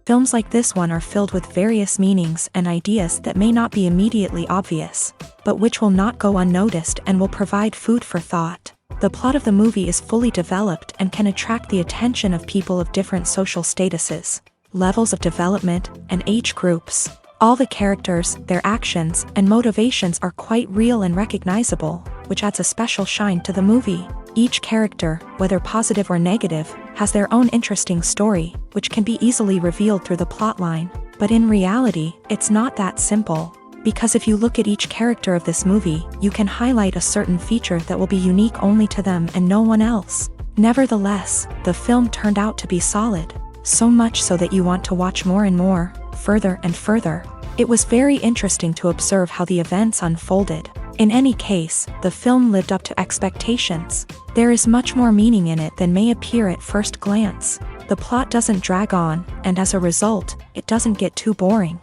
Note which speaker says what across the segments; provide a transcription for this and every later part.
Speaker 1: Films like this one are filled with various meanings and ideas that may not be immediately obvious, but which will not go unnoticed and will provide food for thought. The plot of the movie is fully developed and can attract the attention of people of different social statuses, levels of development, and age groups. All the characters, their actions, and motivations are quite real and recognizable, which adds a special shine to the movie. Each character, whether positive or negative, has their own interesting story, which can be easily revealed through the plotline. But in reality, it's not that simple. Because if you look at each character of this movie, you can highlight a certain feature that will be unique only to them and no one else. Nevertheless, the film turned out to be solid. So much so that you want to watch more and more, further and further. It was very interesting to observe how the events unfolded. In any case, the film lived up to expectations. There is much more meaning in it than may appear at first glance. The plot doesn't drag on, and as a result, it doesn't get too boring.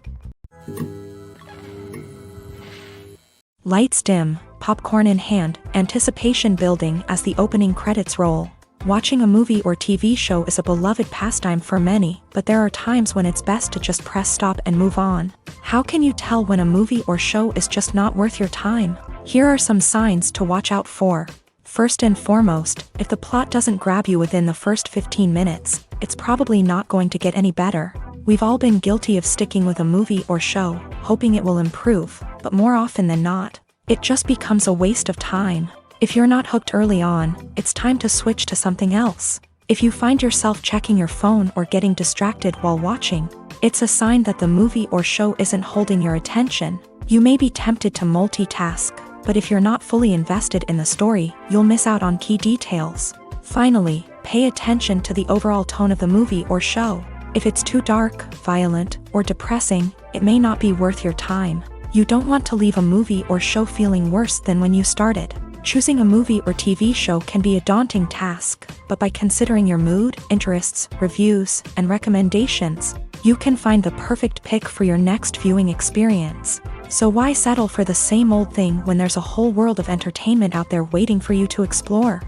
Speaker 1: Lights dim, popcorn in hand, anticipation building as the opening credits roll. Watching a movie or TV show is a beloved pastime for many, but there are times when it's best to just press stop and move on. How can you tell when a movie or show is just not worth your time? Here are some signs to watch out for. First and foremost, if the plot doesn't grab you within the first 15 minutes, it's probably not going to get any better. We've all been guilty of sticking with a movie or show, hoping it will improve, but more often than not, it just becomes a waste of time. If you're not hooked early on, it's time to switch to something else. If you find yourself checking your phone or getting distracted while watching, it's a sign that the movie or show isn't holding your attention. You may be tempted to multitask, but if you're not fully invested in the story, you'll miss out on key details. Finally, pay attention to the overall tone of the movie or show. If it's too dark, violent, or depressing, it may not be worth your time. You don't want to leave a movie or show feeling worse than when you started. Choosing a movie or TV show can be a daunting task, but by considering your mood, interests, reviews, and recommendations, you can find the perfect pick for your next viewing experience. So why settle for the same old thing when there's a whole world of entertainment out there waiting for you to explore?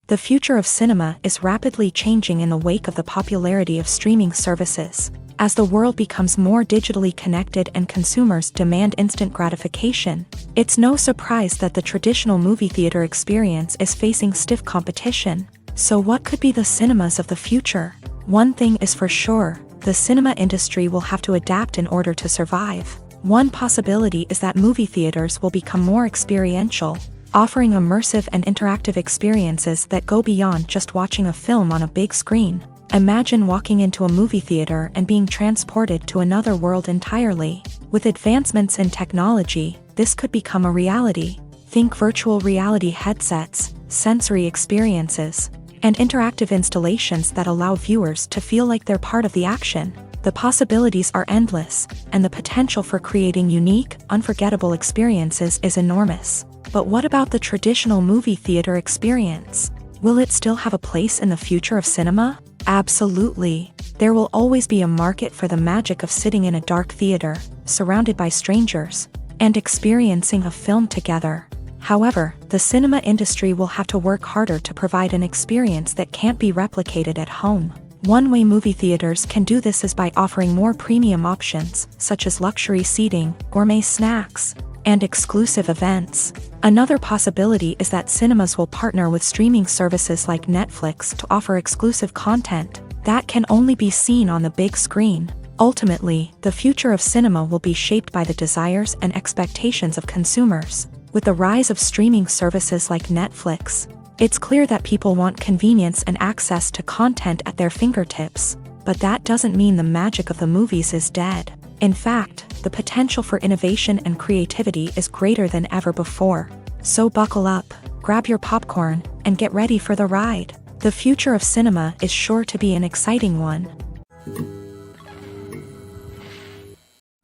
Speaker 1: The future of cinema is rapidly changing in the wake of the popularity of streaming services. As the world becomes more digitally connected and consumers demand instant gratification, it's no surprise that the traditional movie theater experience is facing stiff competition. So what could be the cinemas of the future? One thing is for sure, the cinema industry will have to adapt in order to survive. One possibility is that movie theaters will become more experiential, offering immersive and interactive experiences that go beyond just watching a film on a big screen. Imagine walking into a movie theater and being transported to another world entirely. With advancements in technology, this could become a reality. Think virtual reality headsets, sensory experiences, and interactive installations that allow viewers to feel like they're part of the action. The possibilities are endless, and the potential for creating unique, unforgettable experiences is enormous. But what about the traditional movie theater experience? Will it still have a place in the future of cinema? Absolutely. There will always be a market for the magic of sitting in a dark theater, surrounded by strangers, and experiencing a film together. However, the cinema industry will have to work harder to provide an experience that can't be replicated at home. One way movie theaters can do this is by offering more premium options, such as luxury seating, gourmet snacks, and exclusive events. Another possibility is that cinemas will partner with streaming services like Netflix to offer exclusive content that can only be seen on the big screen. Ultimately, the future of cinema will be shaped by the desires and expectations of consumers. With the rise of streaming services like Netflix, it's clear that people want convenience and access to content at their fingertips. But that doesn't mean the magic of the movies is dead. In fact, the potential for innovation and creativity is greater than ever before. So buckle up, grab your popcorn, and get ready for the ride. The future of cinema is sure to be an exciting one.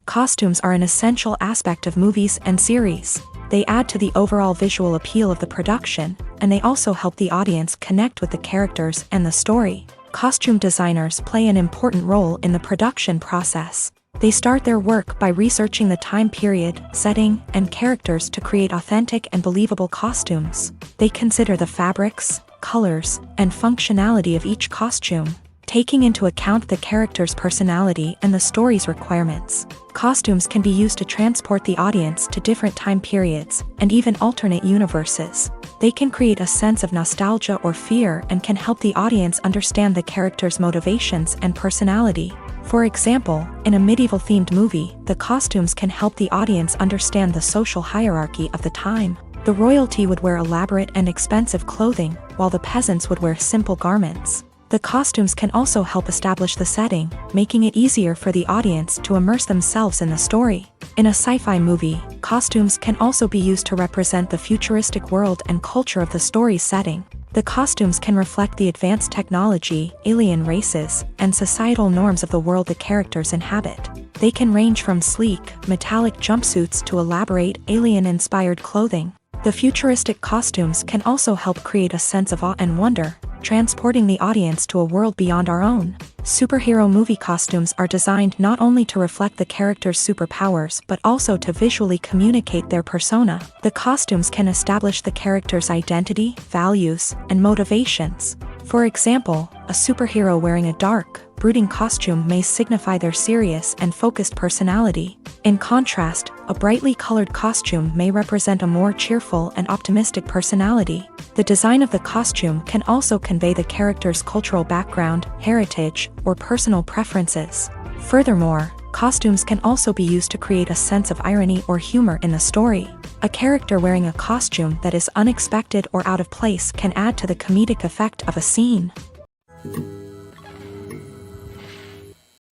Speaker 1: Costumes are an essential aspect of movies and series. They add to the overall visual appeal of the production, and they also help the audience connect with the characters and the story. Costume designers play an important role in the production process. They start their work by researching the time period, setting, and characters to create authentic and believable costumes. They consider the fabrics, colors, and functionality of each costume, taking into account the character's personality and the story's requirements. Costumes can be used to transport the audience to different time periods, and even alternate universes. They can create a sense of nostalgia or fear and can help the audience understand the character's motivations and personality. For example, in a medieval-themed movie, the costumes can help the audience understand the social hierarchy of the time. The royalty would wear elaborate and expensive clothing, while the peasants would wear simple garments. The costumes can also help establish the setting, making it easier for the audience to immerse themselves in the story. In a sci-fi movie, costumes can also be used to represent the futuristic world and culture of the story's setting. The costumes can reflect the advanced technology, alien races, and societal norms of the world the characters inhabit. They can range from sleek, metallic jumpsuits to elaborate, alien-inspired clothing. The futuristic costumes can also help create a sense of awe and wonder, transporting the audience to a world beyond our own. Superhero movie costumes are designed not only to reflect the character's superpowers but also to visually communicate their persona. The costumes can establish the character's identity, values, and motivations. For example, a superhero wearing a dark, brooding costume may signify their serious and focused personality. In contrast, a brightly colored costume may represent a more cheerful and optimistic personality. The design of the costume can also convey the character's cultural background, heritage, or personal preferences. Furthermore, costumes can also be used to create a sense of irony or humor in the story. A character wearing a costume that is unexpected or out of place can add to the comedic effect of a scene.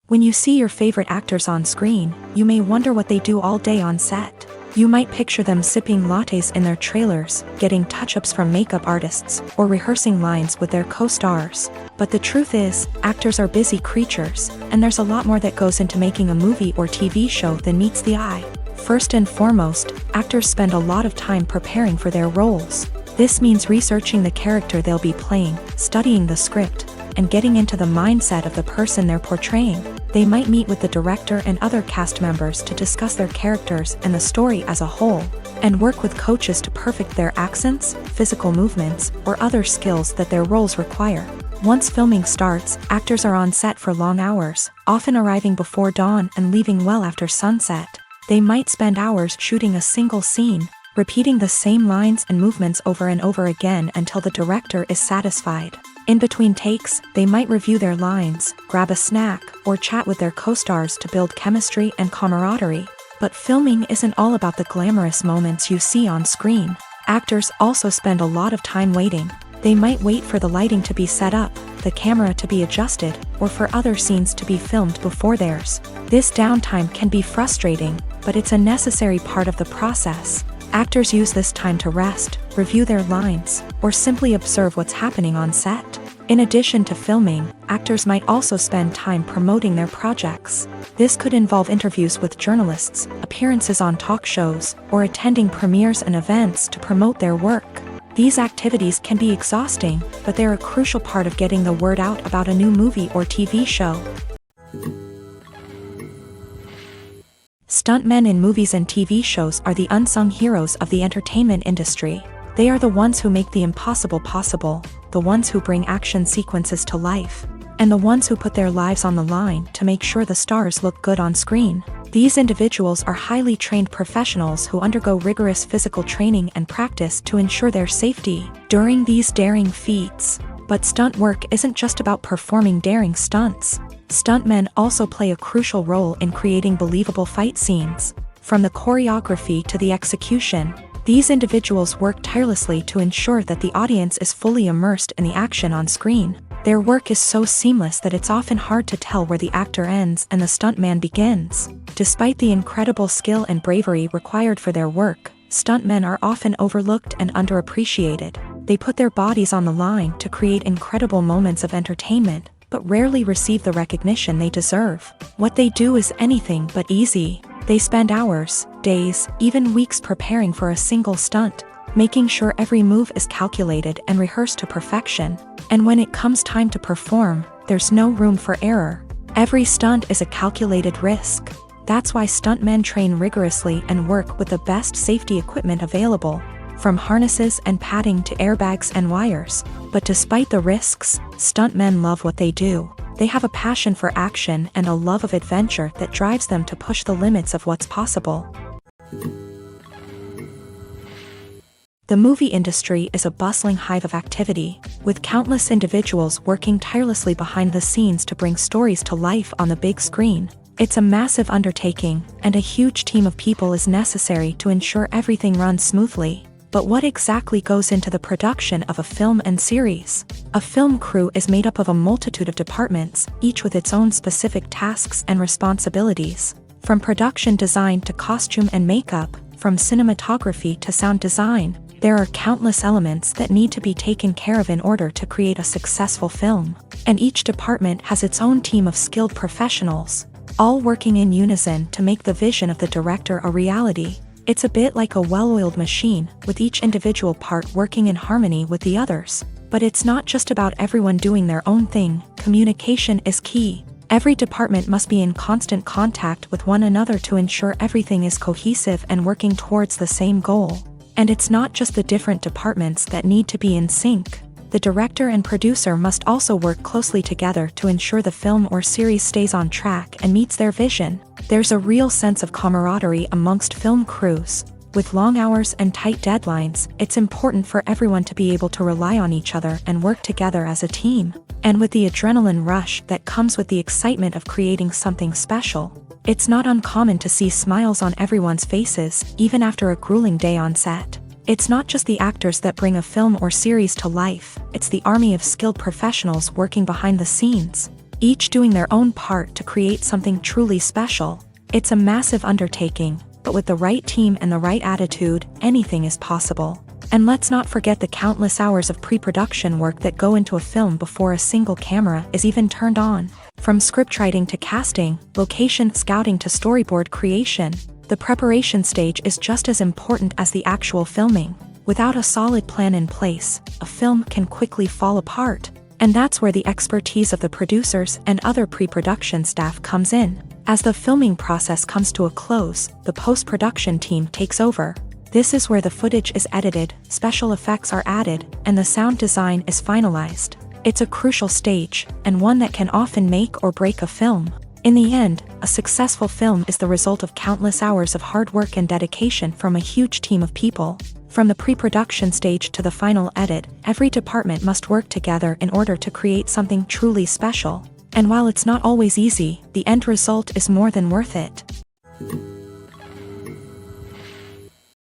Speaker 1: When you see your favorite actors on screen, you may wonder what they do all day on set. You might picture them sipping lattes in their trailers, getting touch-ups from makeup artists, or rehearsing lines with their co-stars. But the truth is, actors are busy creatures, and there's a lot more that goes into making a movie or TV show than meets the eye. First and foremost, actors spend a lot of time preparing for their roles. This means researching the character they'll be playing, studying the script, and getting into the mindset of the person they're portraying. They might meet with the director and other cast members to discuss their characters and the story as a whole, and work with coaches to perfect their accents, physical movements, or other skills that their roles require. Once filming starts, actors are on set for long hours, often arriving before dawn and leaving well after sunset. They might spend hours shooting a single scene, repeating the same lines and movements over and over again until the director is satisfied. In between takes, they might review their lines, grab a snack, or chat with their co-stars to build chemistry and camaraderie. But filming isn't all about the glamorous moments you see on screen. Actors also spend a lot of time waiting. They might wait for the lighting to be set up, the camera to be adjusted, or for other scenes to be filmed before theirs. This downtime can be frustrating, but it's a necessary part of the process. Actors use this time to rest, review their lines, or simply observe what's happening on set. In addition to filming, actors might also spend time promoting their projects. This could involve interviews with journalists, appearances on talk shows, or attending premieres and events to promote their work. These activities can be exhausting, but they're a crucial part of getting the word out about a new movie or TV show. Stuntmen in movies and TV shows are the unsung heroes of the entertainment industry. They are the ones who make the impossible possible, the ones who bring action sequences to life, and the ones who put their lives on the line to make sure the stars look good on screen. These individuals are highly trained professionals who undergo rigorous physical training and practice to ensure their safety during these daring feats. But stunt work isn't just about performing daring stunts. Stuntmen also play a crucial role in creating believable fight scenes. From the choreography to the execution, these individuals work tirelessly to ensure that the audience is fully immersed in the action on screen. Their work is so seamless that it's often hard to tell where the actor ends and the stuntman begins. Despite the incredible skill and bravery required for their work, stuntmen are often overlooked and underappreciated. They put their bodies on the line to create incredible moments of entertainment, but rarely receive the recognition they deserve. What they do is anything but easy. They spend hours, days, even weeks preparing for a single stunt, making sure every move is calculated and rehearsed to perfection. And when it comes time to perform, there's no room for error. Every stunt is a calculated risk. That's why stuntmen train rigorously and work with the best safety equipment available. from harnesses and padding to airbags and wires. But despite the risks, stuntmen love what they do. They have a passion for action and a love of adventure that drives them to push the limits of what's possible. The movie industry is a bustling hive of activity, with countless individuals working tirelessly behind the scenes to bring stories to life on the big screen. It's a massive undertaking, and a huge team of people is necessary to ensure everything runs smoothly. But what exactly goes into the production of a film and series? A film crew is made up of a multitude of departments, each with its own specific tasks and responsibilities. From production design to costume and makeup, from cinematography to sound design, there are countless elements that need to be taken care of in order to create a successful film. And each department has its own team of skilled professionals, all working in unison to make the vision of the director a reality. It's a bit like a well-oiled machine, with each individual part working in harmony with the others. But it's not just about everyone doing their own thing. Communication is key. Every department must be in constant contact with one another to ensure everything is cohesive and working towards the same goal. And it's not just the different departments that need to be in sync. The director and producer must also work closely together to ensure the film or series stays on track and meets their vision. There's a real sense of camaraderie amongst film crews. With long hours and tight deadlines, it's important for everyone to be able to rely on each other and work together as a team. And with the adrenaline rush that comes with the excitement of creating something special, it's not uncommon to see smiles on everyone's faces, even after a grueling day on set. It's not just the actors that bring a film or series to life, it's the army of skilled professionals working behind the scenes, each doing their own part to create something truly special. It's a massive undertaking, but with the right team and the right attitude, anything is possible. And let's not forget the countless hours of pre-production work that go into a film before a single camera is even turned on. From scriptwriting to casting, location scouting to storyboard creation, the preparation stage is just as important as the actual filming. Without a solid plan in place, a film can quickly fall apart. And that's where the expertise of the producers and other pre-production staff comes in. As the filming process comes to a close, the post-production team takes over. This is where the footage is edited, special effects are added, and the sound design is finalized. It's a crucial stage, and one that can often make or break a film. In the end, a successful film is the result of countless hours of hard work and dedication from a huge team of people. From the pre-production stage to the final edit, every department must work together in order to create something truly special. And while it's not always easy, the end result is more than worth it.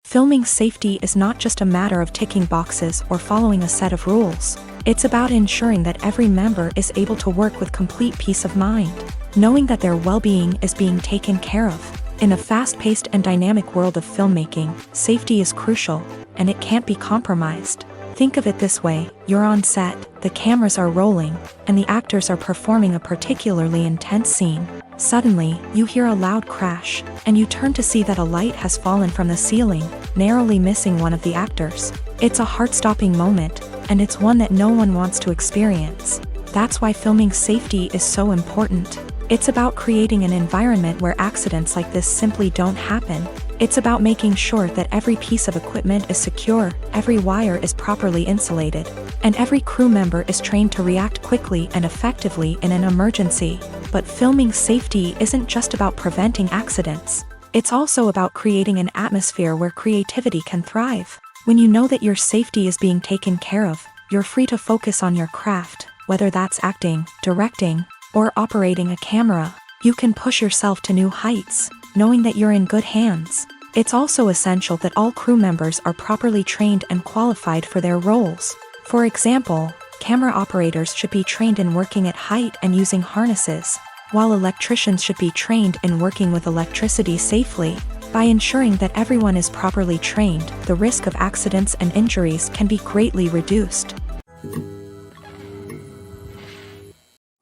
Speaker 1: Filming safety is not just a matter of ticking boxes or following a set of rules. It's about ensuring that every member is able to work with complete peace of mind, knowing that their well-being is being taken care of. In a fast-paced and dynamic world of filmmaking, safety is crucial, and it can't be compromised. Think of it this way: you're on set, the cameras are rolling, and the actors are performing a particularly intense scene. Suddenly, you hear a loud crash, and you turn to see that a light has fallen from the ceiling, narrowly missing one of the actors. It's a heart-stopping moment, and it's one that no one wants to experience. That's why filming safety is so important. It's about creating an environment where accidents like this simply don't happen. It's about making sure that every piece of equipment is secure, every wire is properly insulated, and every crew member is trained to react quickly and effectively in an emergency. But filming safety isn't just about preventing accidents. It's also about creating an atmosphere where creativity can thrive. When you know that your safety is being taken care of, you're free to focus on your craft, whether that's acting, directing, or operating a camera. You can push yourself to new heights, knowing that you're in good hands. It's also essential that all crew members are properly trained and qualified for their roles. For example, camera operators should be trained in working at height and using harnesses, while electricians should be trained in working with electricity safely. By ensuring that everyone is properly trained, the risk of accidents and injuries can be greatly reduced.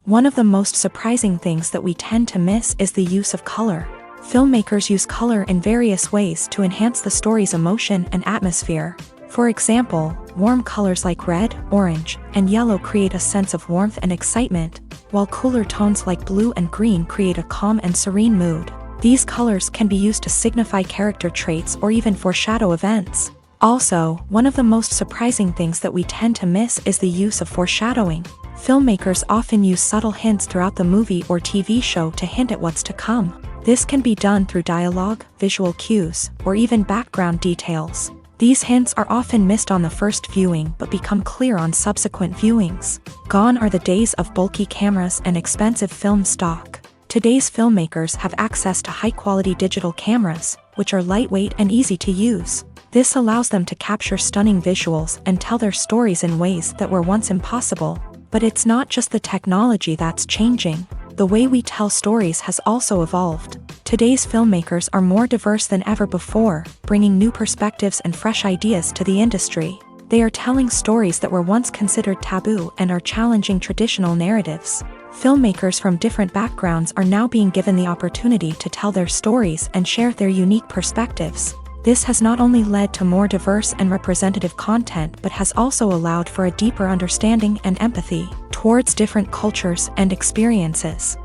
Speaker 1: One of the most surprising things that we tend to miss is the use of color. Filmmakers use color in various ways to enhance the story's emotion and atmosphere. For example, warm colors like red, orange, and yellow create a sense of warmth and excitement, while cooler tones like blue and green create a calm and serene mood. These colors can be used to signify character traits or even foreshadow events. Also, one of the most surprising things that we tend to miss is the use of foreshadowing. Filmmakers often use subtle hints throughout the movie or TV show to hint at what's to come. This can be done through dialogue, visual cues, or even background details. These hints are often missed on the first viewing but become clear on subsequent viewings. Gone are the days of bulky cameras and expensive film stock. Today's filmmakers have access to high-quality digital cameras, which are lightweight and easy to use. This allows them to capture stunning visuals and tell their stories in ways that were once impossible. But it's not just the technology that's changing. The way we tell stories has also evolved. Today's filmmakers are more diverse than ever before, bringing new perspectives and fresh ideas to the industry. They are telling stories that were once considered taboo and are challenging traditional narratives. Filmmakers from different backgrounds are now being given the opportunity to tell their stories and share their unique perspectives. This has not only led to more diverse and representative content but has also allowed for a deeper understanding and empathy towards different cultures and experiences.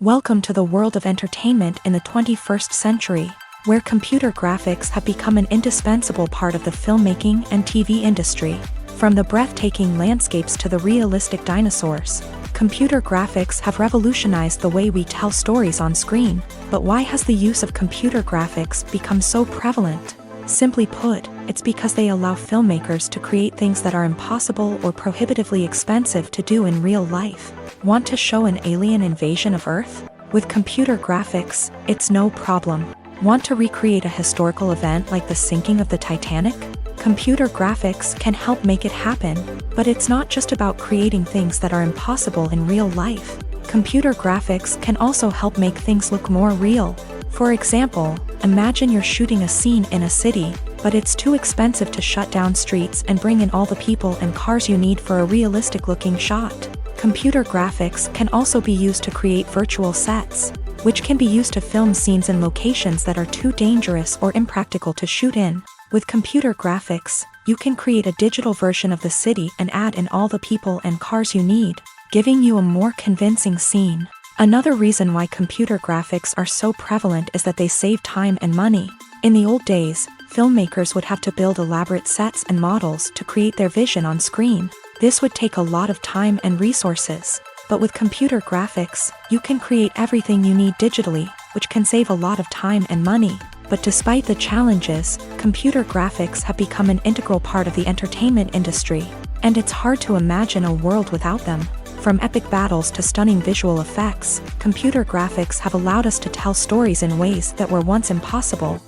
Speaker 1: Welcome to the world of entertainment in the 21st century, where computer graphics have become an indispensable part of the filmmaking and TV industry. From the breathtaking landscapes to the realistic dinosaurs, computer graphics have revolutionized the way we tell stories on screen. But why has the use of computer graphics become so prevalent? Simply put, it's because they allow filmmakers to create things that are impossible or prohibitively expensive to do in real life. Want to show an alien invasion of Earth? With computer graphics, it's no problem. Want to recreate a historical event like the sinking of the Titanic? Computer graphics can help make it happen, but it's not just about creating things that are impossible in real life. Computer graphics can also help make things look more real. For example, imagine you're shooting a scene in a city, but it's too expensive to shut down streets and bring in all the people and cars you need for a realistic-looking shot. Computer graphics can also be used to create virtual sets, which can be used to film scenes in locations that are too dangerous or impractical to shoot in. With computer graphics, you can create a digital version of the city and add in all the people and cars you need, giving you a more convincing scene. Another reason why computer graphics are so prevalent is that they save time and money. In the old days, filmmakers would have to build elaborate sets and models to create their vision on screen. This would take a lot of time and resources. But with computer graphics, you can create everything you need digitally, which can save a lot of time and money. But despite the challenges, computer graphics have become an integral part of the entertainment industry, and it's hard to imagine a world without them. From epic battles to stunning visual effects, computer graphics have allowed us to tell stories in ways that were once impossible.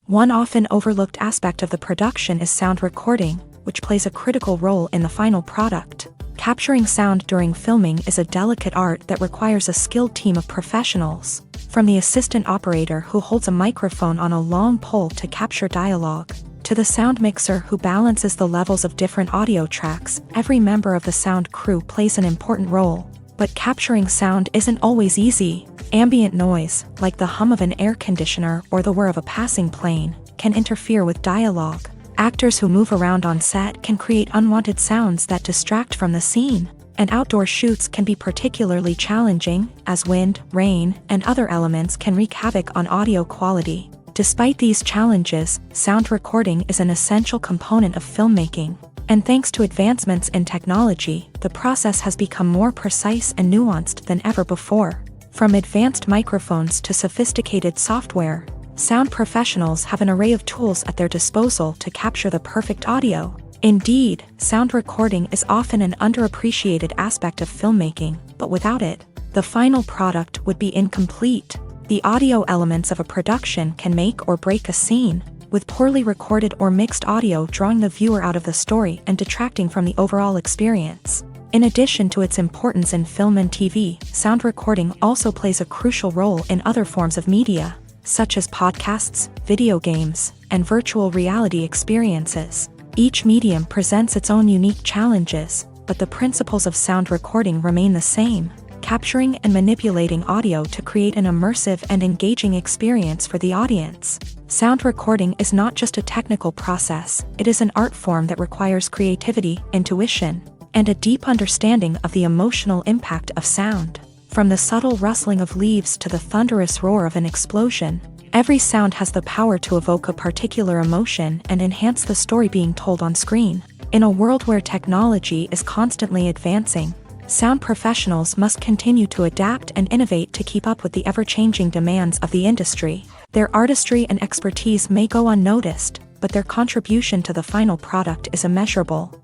Speaker 1: One often overlooked aspect of the production is sound recording, which plays a critical role in the final product. Capturing sound during filming is a delicate art that requires a skilled team of professionals. From the assistant operator who holds a microphone on a long pole to capture dialogue, to the sound mixer who balances the levels of different audio tracks, every member of the sound crew plays an important role. But capturing sound isn't always easy. Ambient noise, like the hum of an air conditioner or the whir of a passing plane, can interfere with dialogue. Actors who move around on set can create unwanted sounds that distract from the scene, and outdoor shoots can be particularly challenging, as wind, rain, and other elements can wreak havoc on audio quality. Despite these challenges, sound recording is an essential component of filmmaking, and thanks to advancements in technology, the process has become more precise and nuanced than ever before. From advanced microphones to sophisticated software, sound professionals have an array of tools at their disposal to capture the perfect audio. Indeed, sound recording is often an underappreciated aspect of filmmaking, but without it, the final product would be incomplete. The audio elements of a production can make or break a scene, with poorly recorded or mixed audio drawing the viewer out of the story and detracting from the overall experience. In addition to its importance in film and TV, sound recording also plays a crucial role in other forms of media, such as podcasts, video games, and virtual reality experiences. Each medium presents its own unique challenges, but the principles of sound recording remain the same, capturing and manipulating audio to create an immersive and engaging experience for the audience. Sound recording is not just a technical process, it is an art form that requires creativity, intuition, and a deep understanding of the emotional impact of sound. From the subtle rustling of leaves to the thunderous roar of an explosion, every sound has the power to evoke a particular emotion and enhance the story being told on screen. In a world where technology is constantly advancing, sound professionals must continue to adapt and innovate to keep up with the ever-changing demands of the industry. Their artistry and expertise may go unnoticed, but their contribution to the final product is immeasurable.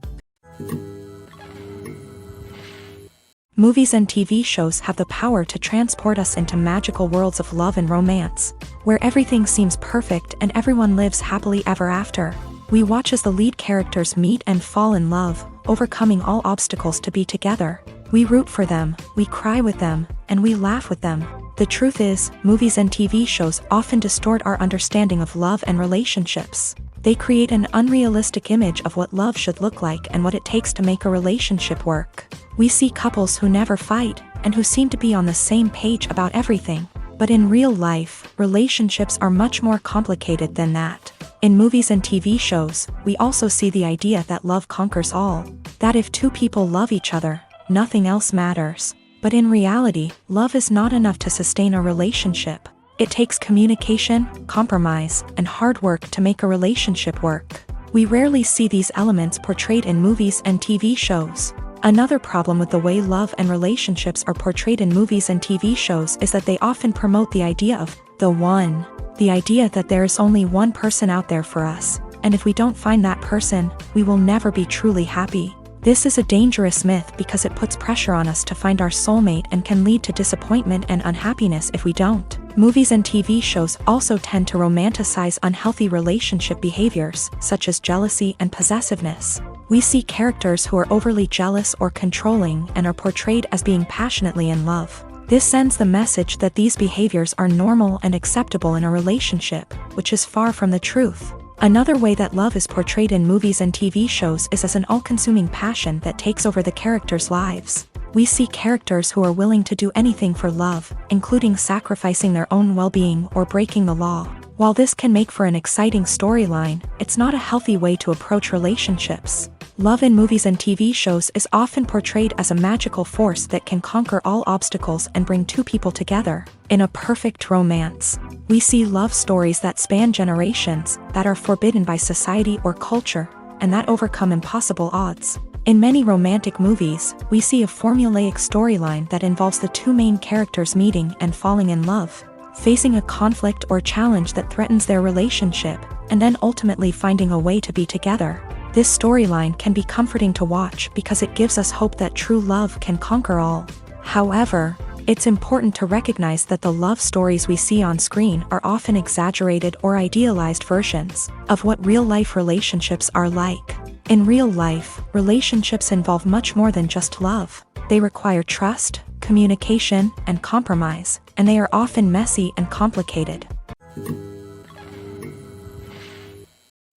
Speaker 1: Movies and TV shows have the power to transport us into magical worlds of love and romance, where everything seems perfect and everyone lives happily ever after. We watch as the lead characters meet and fall in love, overcoming all obstacles to be together. We root for them, we cry with them, and we laugh with them. The truth is, movies and TV shows often distort our understanding of love and relationships. They create an unrealistic image of what love should look like and what it takes to make a relationship work. We see couples who never fight, and who seem to be on the same page about everything. But in real life, relationships are much more complicated than that. In movies and TV shows, we also see the idea that love conquers all. That if two people love each other, nothing else matters. But in reality, love is not enough to sustain a relationship. It takes communication, compromise, and hard work to make a relationship work. We rarely see these elements portrayed in movies and TV shows. Another problem with the way love and relationships are portrayed in movies and TV shows is that they often promote the idea of the one. The idea that there is only one person out there for us, and if we don't find that person, we will never be truly happy. This is a dangerous myth because it puts pressure on us to find our soulmate and can lead to disappointment and unhappiness if we don't. Movies and TV shows also tend to romanticize unhealthy relationship behaviors, such as jealousy and possessiveness. We see characters who are overly jealous or controlling and are portrayed as being passionately in love. This sends the message that these behaviors are normal and acceptable in a relationship, which is far from the truth. Another way that love is portrayed in movies and TV shows is as an all-consuming passion that takes over the characters' lives. We see characters who are willing to do anything for love, including sacrificing their own well-being or breaking the law. While this can make for an exciting storyline, it's not a healthy way to approach relationships. Love in movies and TV shows is often portrayed as a magical force that can conquer all obstacles and bring two people together. In a perfect romance, we see love stories that span generations, that are forbidden by society or culture, and that overcome impossible odds. In many romantic movies, we see a formulaic storyline that involves the two main characters meeting and falling in love, facing a conflict or challenge that threatens their relationship, and then ultimately finding a way to be together. This storyline can be comforting to watch because it gives us hope that true love can conquer all. However, it's important to recognize that the love stories we see on screen are often exaggerated or idealized versions of what real-life relationships are like. In real life, relationships involve much more than just love. They require trust, communication, and compromise, and they are often messy and complicated.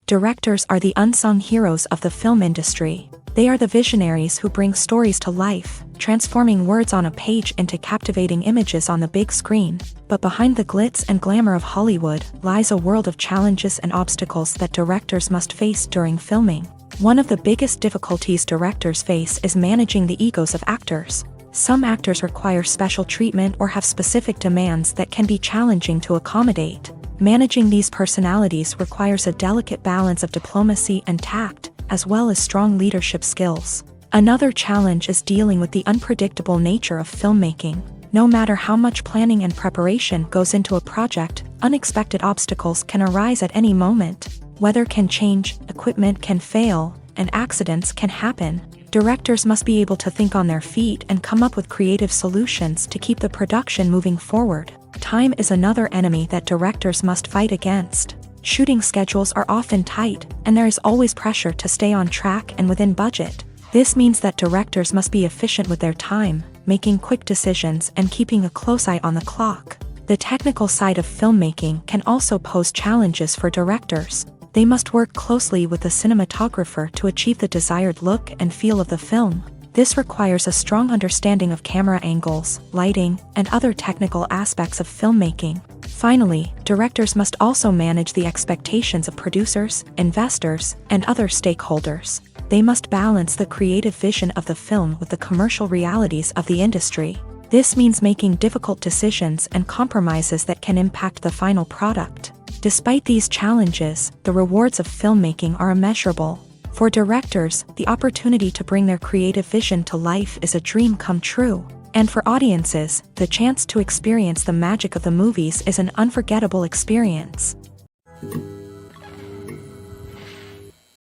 Speaker 1: Directors are the unsung heroes of the film industry. They are the visionaries who bring stories to life, transforming words on a page into captivating images on the big screen. But behind the glitz and glamour of Hollywood lies a world of challenges and obstacles that directors must face during filming. One of the biggest difficulties directors face is managing the egos of actors. Some actors require special treatment or have specific demands that can be challenging to accommodate. Managing these personalities requires a delicate balance of diplomacy and tact, as well as strong leadership skills. Another challenge is dealing with the unpredictable nature of filmmaking. No matter how much planning and preparation goes into a project, unexpected obstacles can arise at any moment. Weather can change, equipment can fail, and accidents can happen. Directors must be able to think on their feet and come up with creative solutions to keep the production moving forward. Time is another enemy that directors must fight against. Shooting schedules are often tight, and there is always pressure to stay on track and within budget. This means that directors must be efficient with their time, making quick decisions and keeping a close eye on the clock. The technical side of filmmaking can also pose challenges for directors. They must work closely with the cinematographer to achieve the desired look and feel of the film. This requires a strong understanding of camera angles, lighting, and other technical aspects of filmmaking. Finally, directors must also manage the expectations of producers, investors, and other stakeholders. They must balance the creative vision of the film with the commercial realities of the industry. This means making difficult decisions and compromises that can impact the final product. Despite these challenges, the rewards of filmmaking are immeasurable. For directors, the opportunity to bring their creative vision to life is a dream come true. And for audiences, the chance to experience the magic of the movies is an unforgettable experience.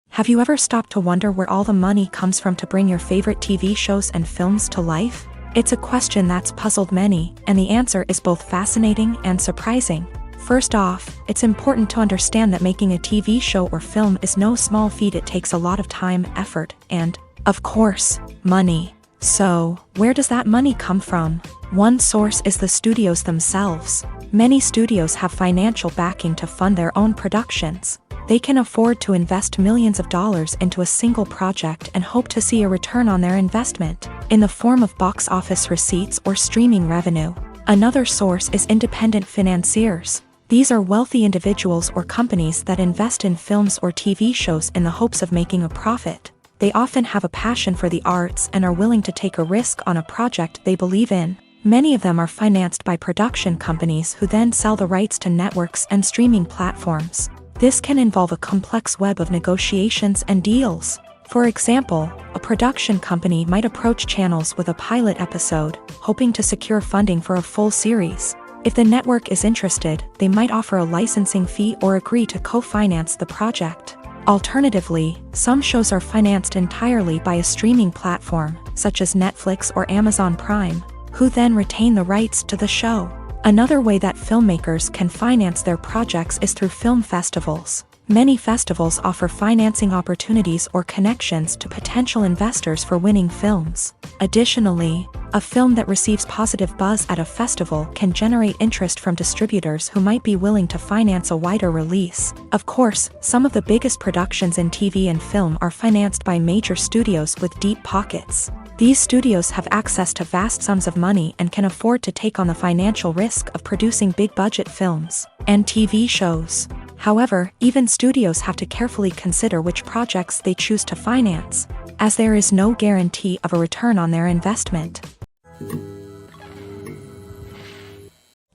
Speaker 1: Have you ever stopped to wonder where all the money comes from to bring your favorite TV shows and films to life? It's a question that's puzzled many, and the answer is both fascinating and surprising. First off, it's important to understand that making a TV show or film is no small feat. It takes a lot of time, effort, and, of course, money. So, where does that money come from? One source is the studios themselves. Many studios have financial backing to fund their own productions. They can afford to invest millions of dollars into a single project and hope to see a return on their investment, in the form of box office receipts or streaming revenue. Another source is independent financiers. These are wealthy individuals or companies that invest in films or TV shows in the hopes of making a profit. They often have a passion for the arts and are willing to take a risk on a project they believe in. Many of them are financed by production companies who then sell the rights to networks and streaming platforms. This can involve a complex web of negotiations and deals. For example, a production company might approach channels with a pilot episode, hoping to secure funding for a full series. If the network is interested, they might offer a licensing fee or agree to co-finance the project. Alternatively, some shows are financed entirely by a streaming platform, such as Netflix or Amazon Prime, who then retain the rights to the show. Another way that filmmakers can finance their projects is through film festivals. Many festivals offer financing opportunities or connections to potential investors for winning films. Additionally, a film that receives positive buzz at a festival can generate interest from distributors who might be willing to finance a wider release. Of course, some of the biggest productions in TV and film are financed by major studios with deep pockets. These studios have access to vast sums of money and can afford to take on the financial risk of producing big-budget films and TV shows. However, even studios have to carefully consider which projects they choose to finance, as there is no guarantee of a return on their investment.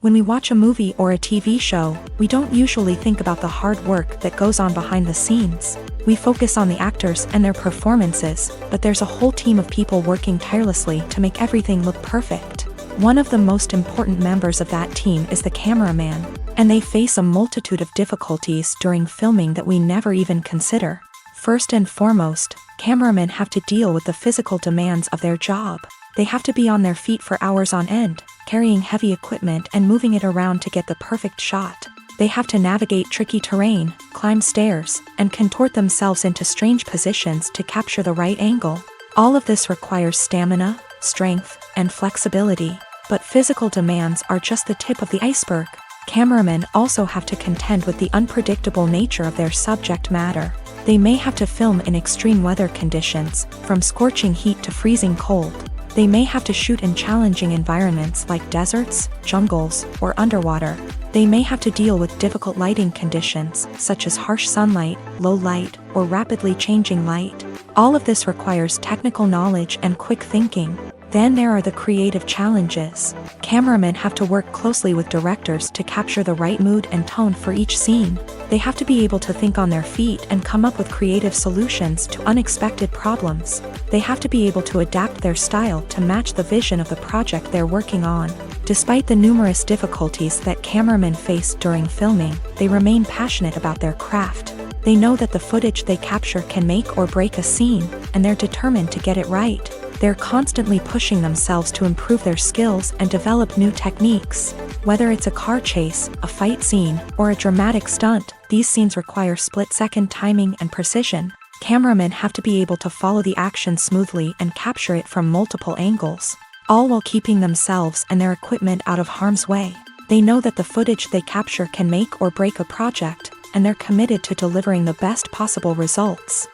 Speaker 1: When we watch a movie or a TV show, we don't usually think about the hard work that goes on behind the scenes. We focus on the actors and their performances, but there's a whole team of people working tirelessly to make everything look perfect. One of the most important members of that team is the cameraman, and they face a multitude of difficulties during filming that we never even consider. First and foremost, cameramen have to deal with the physical demands of their job. They have to be on their feet for hours on end, carrying heavy equipment and moving it around to get the perfect shot. They have to navigate tricky terrain, climb stairs, and contort themselves into strange positions to capture the right angle. All of this requires stamina, strength, and flexibility. But physical demands are just the tip of the iceberg. Cameramen also have to contend with the unpredictable nature of their subject matter. They may have to film in extreme weather conditions, from scorching heat to freezing cold. They may have to shoot in challenging environments like deserts, jungles, or underwater. They may have to deal with difficult lighting conditions, such as harsh sunlight, low light, or rapidly changing light. All of this requires technical knowledge and quick thinking. Then there are the creative challenges. Cameramen have to work closely with directors to capture the right mood and tone for each scene. They have to be able to think on their feet and come up with creative solutions to unexpected problems. They have to be able to adapt their style to match the vision of the project they're working on. Despite the numerous difficulties that cameramen face during filming, they remain passionate about their craft. They know that the footage they capture can make or break a scene, and they're determined to get it right. They're constantly pushing themselves to improve their skills and develop new techniques. Whether it's a car chase, a fight scene, or a dramatic stunt, these scenes require split-second timing and precision. Cameramen have to be able to follow the action smoothly and capture it from multiple angles, all while keeping themselves and their equipment out of harm's way. They know that the footage they capture can make or break a project, and they're committed to delivering the best possible results.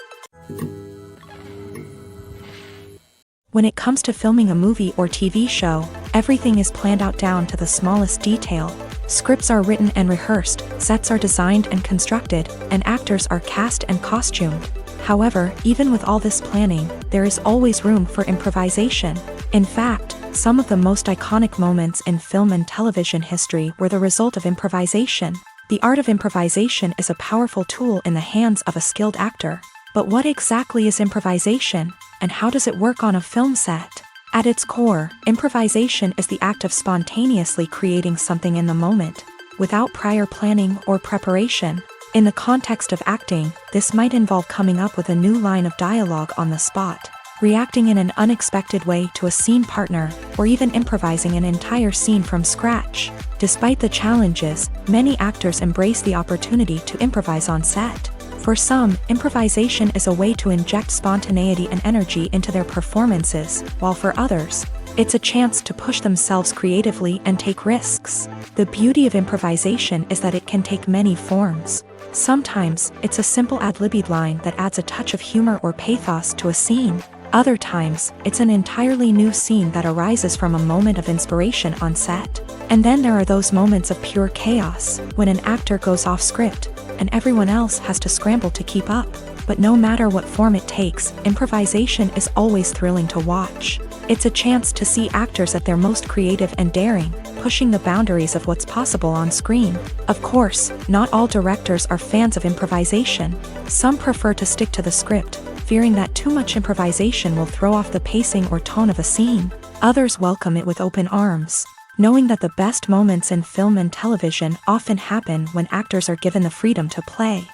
Speaker 1: When it comes to filming a movie or TV show, everything is planned out down to the smallest detail. Scripts are written and rehearsed, sets are designed and constructed, and actors are cast and costumed. However, even with all this planning, there is always room for improvisation. In fact, Some of the most iconic moments in film and television history were the result of improvisation. The art of improvisation is a powerful tool in the hands of a skilled actor. But what exactly is improvisation, and how does it work on a film set? At its core, improvisation is the act of spontaneously creating something in the moment, without prior planning or preparation. In the context of acting, this might involve coming up with a new line of dialogue on the spot, reacting in an unexpected way to a scene partner, or even improvising an entire scene from scratch. Despite the challenges, many actors embrace the opportunity to improvise on set. For some, improvisation is a way to inject spontaneity and energy into their performances, while for others, it's a chance to push themselves creatively and take risks. The beauty of improvisation is that it can take many forms. Sometimes, it's a simple ad-libbed line that adds a touch of humor or pathos to a scene. Other times, it's an entirely new scene that arises from a moment of inspiration on set. And then there are those moments of pure chaos, when an actor goes off script, and everyone else has to scramble to keep up. But no matter what form it takes, improvisation is always thrilling to watch. It's a chance to see actors at their most creative and daring, pushing the boundaries of what's possible on screen. Of course, not all directors are fans of improvisation. Some prefer to stick to the script, fearing that too much improvisation will throw off the pacing or tone of a scene. Others welcome it with open arms, knowing that the best moments in film and television often happen when actors are given the freedom to play.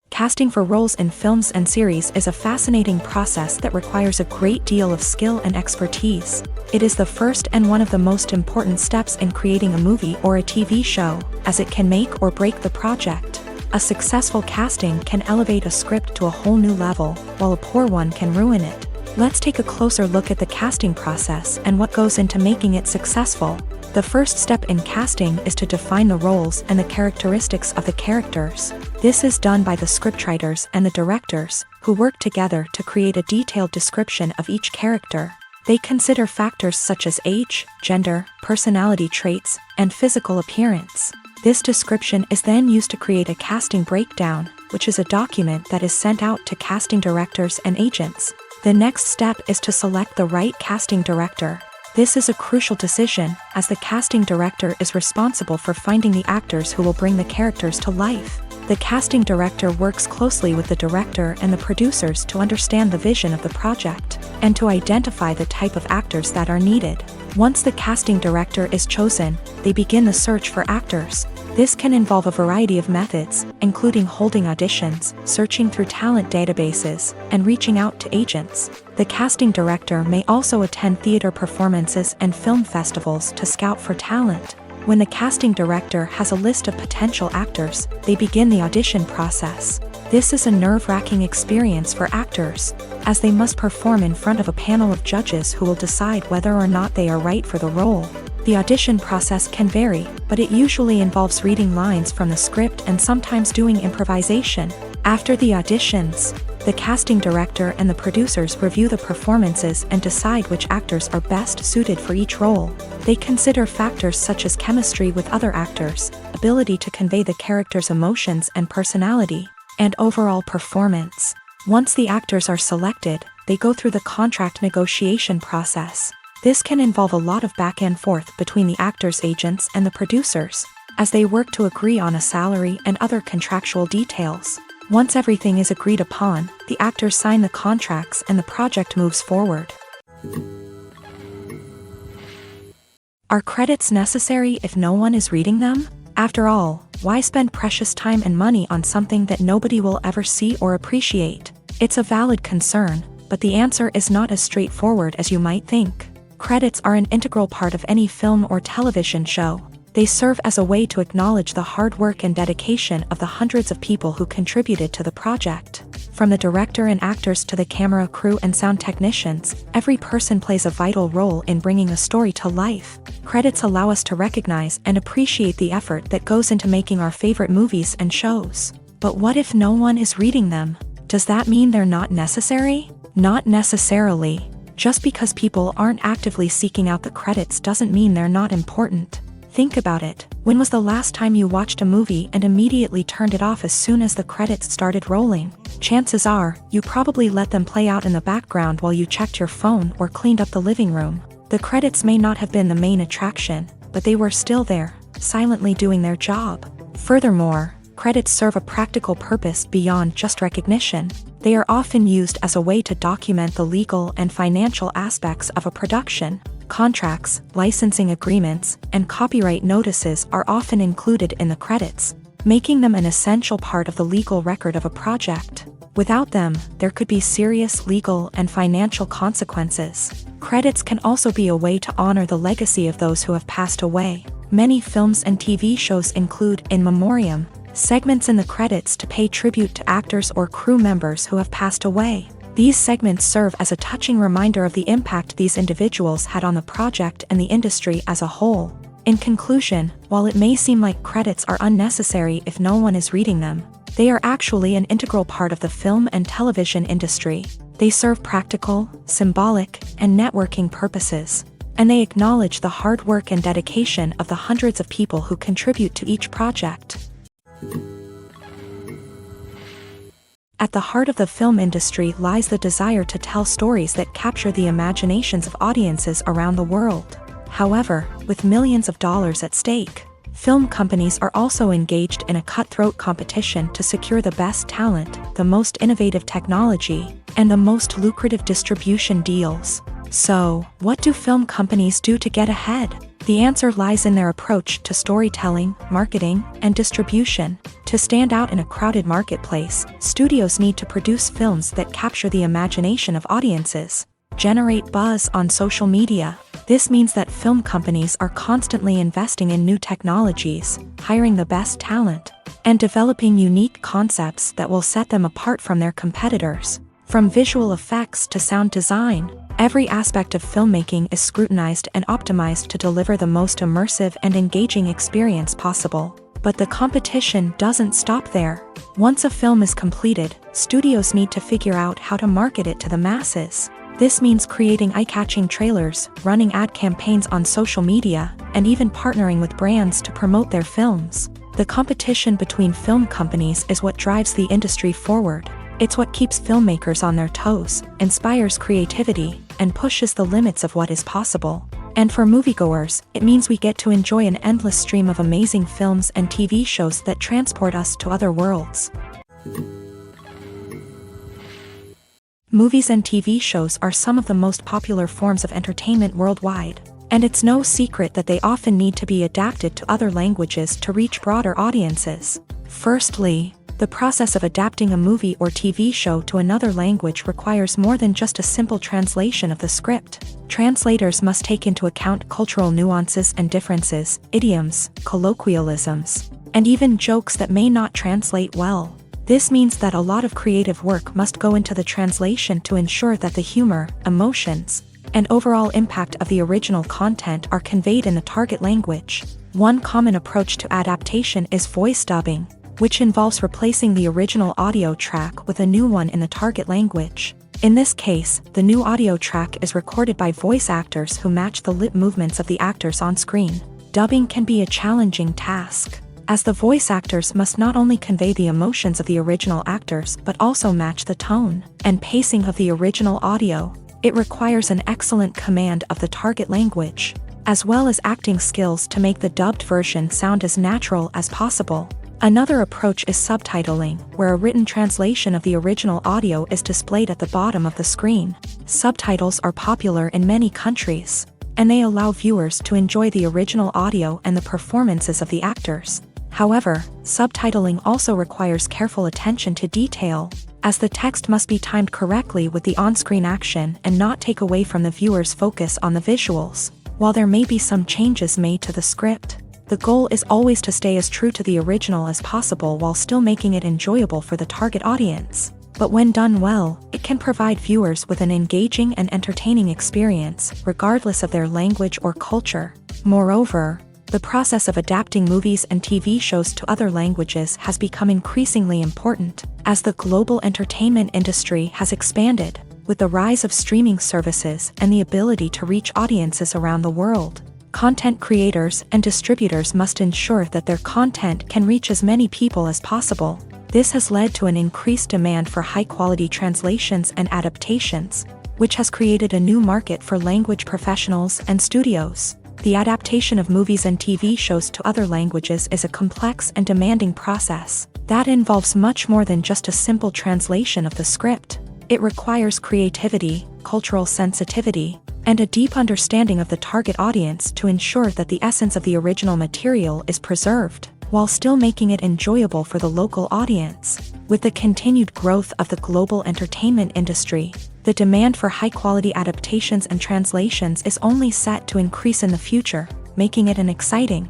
Speaker 1: Casting for roles in films and series is a fascinating process that requires a great deal of skill and expertise. It is the first and one of the most important steps in creating a movie or a TV show, as it can make or break the project. A successful casting can elevate a script to a whole new level, while a poor one can ruin it. Let's take a closer look at the casting process and what goes into making it successful. The first step in casting is to define the roles and the characteristics of the characters. This is done by the scriptwriters and the directors, who work together to create a detailed description of each character. They consider factors such as age, gender, personality traits, and physical appearance. This description is then used to create a casting breakdown, which is a document that is sent out to casting directors and agents. The next step is to select the right casting director. This is a crucial decision, as the casting director is responsible for finding the actors who will bring the characters to life. The casting director works closely with the director and the producers to understand the vision of the project, and to identify the type of actors that are needed. Once the casting director is chosen, they begin the search for actors. This can involve a variety of methods, including holding auditions, searching through talent databases, and reaching out to agents. The casting director may also attend theater performances and film festivals to scout for talent. When the casting director has a list of potential actors, they begin the audition process. This is a nerve-wracking experience for actors, as they must perform in front of a panel of judges who will decide whether or not they are right for the role. The audition process can vary, but it usually involves reading lines from the script and sometimes doing improvisation. After the auditions, the casting director and the producers review the performances and decide which actors are best suited for each role. They consider factors such as chemistry with other actors, ability to convey the character's emotions and personality, and overall performance. Once the actors are selected, they go through the contract negotiation process. This can involve a lot of back and forth between the actors' agents and the producers, as they work to agree on a salary and other contractual details. Once everything is agreed upon, the actors sign the contracts and the project moves forward. Are credits necessary if no one is reading them? After all, why spend precious time and money on something that nobody will ever see or appreciate? It's a valid concern, but the answer is not as straightforward as you might think. Credits are an integral part of any film or television show. They serve as a way to acknowledge the hard work and dedication of the hundreds of people who contributed to the project. From the director and actors to the camera crew and sound technicians, every person plays a vital role in bringing a story to life. Credits allow us to recognize and appreciate the effort that goes into making our favorite movies and shows. But what if no one is reading them? Does that mean they're not necessary? Not necessarily. Just because people aren't actively seeking out the credits doesn't mean they're not important. Think about it. When was the last time you watched a movie and immediately turned it off as soon as the credits started rolling? chances are, you probably let them play out in the background while you checked your phone or cleaned up the living room. The credits may not have been the main attraction, but they were still there, silently doing their job. Furthermore, credits serve a practical purpose beyond just recognition. They are often used as a way to document the legal and financial aspects of a production. Contracts, licensing agreements, and copyright notices are often included in the credits, making them an essential part of the legal record of a project. Without them, there could be serious legal and financial consequences. Credits can also be a way to honor the legacy of those who have passed away. Many films and TV shows include in memoriam segments in the credits to pay tribute to actors or crew members who have passed away. These segments serve as a touching reminder of the impact these individuals had on the project and the industry as a whole. In conclusion, while it may seem like credits are unnecessary if no one is reading them, they are actually an integral part of the film and television industry. They serve practical, symbolic, and networking purposes, and they acknowledge the hard work and dedication of the hundreds of people who contribute to each project. At the heart of the film industry lies the desire to tell stories that capture the imaginations of audiences around the world. However, with millions of dollars at stake, film companies are also engaged in a cutthroat competition to secure the best talent, the most innovative technology, and the most lucrative distribution deals. So, what do film companies do to get ahead? The answer lies in their approach to storytelling, marketing, and distribution. To stand out in a crowded marketplace, studios need to produce films that capture the imagination of audiences, generate buzz on social media. This means that film companies are constantly investing in new technologies, hiring the best talent, and developing unique concepts that will set them apart from their competitors. From visual effects to sound design, every aspect of filmmaking is scrutinized and optimized to deliver the most immersive and engaging experience possible. But the competition doesn't stop there. Once a film is completed, studios need to figure out how to market it to the masses. This means creating eye-catching trailers, running ad campaigns on social media, and even partnering with brands to promote their films. The competition between film companies is what drives the industry forward. It's what keeps filmmakers on their toes, inspires creativity, and pushes the limits of what is possible. And for moviegoers, it means we get to enjoy an endless stream of amazing films and TV shows that transport us to other worlds. Movies and TV shows are some of the most popular forms of entertainment worldwide, and it's no secret that they often need to be adapted to other languages to reach broader audiences. Firstly, the process of adapting a movie or TV show to another language requires more than just a simple translation of the script. Translators must take into account cultural nuances and differences, idioms, colloquialisms, and even jokes that may not translate well. This means that a lot of creative work must go into the translation to ensure that the humor, emotions, and overall impact of the original content are conveyed in the target language. One common approach to adaptation is voice dubbing, which involves replacing the original audio track with a new one in the target language. In this case, the new audio track is recorded by voice actors who match the lip movements of the actors on screen. Dubbing can be a challenging task, as the voice actors must not only convey the emotions of the original actors but also match the tone and pacing of the original audio. It requires an excellent command of the target language, as well as acting skills to make the dubbed version sound as natural as possible. Another approach is subtitling, where a written translation of the original audio is displayed at the bottom of the screen. Subtitles are popular in many countries, and they allow viewers to enjoy the original audio and the performances of the actors. However, subtitling also requires careful attention to detail, as the text must be timed correctly with the on-screen action and not take away from the viewer's focus on the visuals. While there may be some changes made to the script, the goal is always to stay as true to the original as possible while still making it enjoyable for the target audience. But when done well, it can provide viewers with an engaging and entertaining experience, regardless of their language or culture. Moreover, the process of adapting movies and TV shows to other languages has become increasingly important, as the global entertainment industry has expanded, with the rise of streaming services and the ability to reach audiences around the world. Content creators and distributors must ensure that their content can reach as many people as possible. This has led to an increased demand for high-quality translations and adaptations, which has created a new market for language professionals and studios. The adaptation of movies and TV shows to other languages is a complex and demanding process that involves much more than just a simple translation of the script. It requires creativity, cultural sensitivity, and a deep understanding of the target audience to ensure that the essence of the original material is preserved, while still making it enjoyable for the local audience. With the continued growth of the global entertainment industry, the demand for high-quality adaptations and translations is only set to increase in the future, making it an exciting.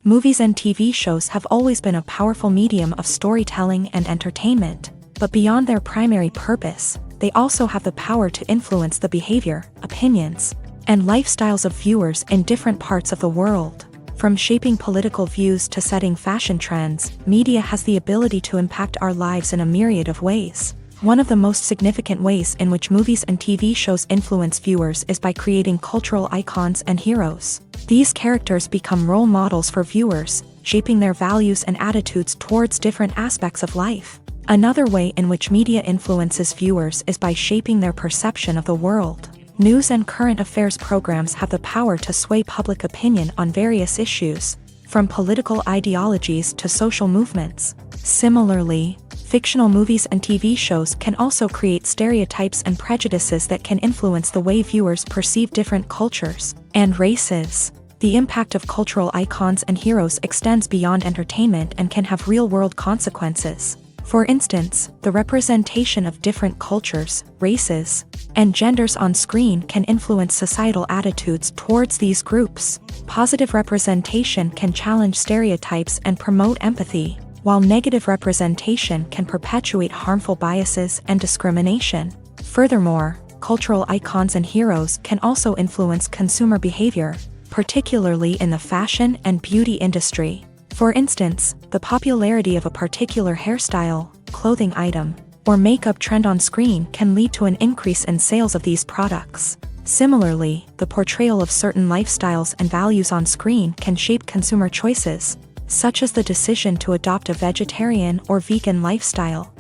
Speaker 1: Movies and TV shows have always been a powerful medium of storytelling and entertainment, but beyond their primary purpose, they also have the power to influence the behavior, opinions, and lifestyles of viewers in different parts of the world. From shaping political views to setting fashion trends, media has the ability to impact our lives in a myriad of ways. One of the most significant ways in which movies and TV shows influence viewers is by creating cultural icons and heroes. These characters become role models for viewers, shaping their values and attitudes towards different aspects of life. Another way in which media influences viewers is by shaping their perception of the world. News and current affairs programs have the power to sway public opinion on various issues, from political ideologies to social movements. Similarly, fictional movies and TV shows can also create stereotypes and prejudices that can influence the way viewers perceive different cultures and races. The impact of cultural icons and heroes extends beyond entertainment and can have real-world consequences. For instance, the representation of different cultures, races, and genders on screen can influence societal attitudes towards these groups. Positive representation can challenge stereotypes and promote empathy, while negative representation can perpetuate harmful biases and discrimination. Furthermore, cultural icons and heroes can also influence consumer behavior, particularly in the fashion and beauty industry. For instance, the popularity of a particular hairstyle, clothing item, or makeup trend on screen can lead to an increase in sales of these products. Similarly, the portrayal of certain lifestyles and values on screen can shape consumer choices, such as the decision to adopt a vegetarian or vegan lifestyle.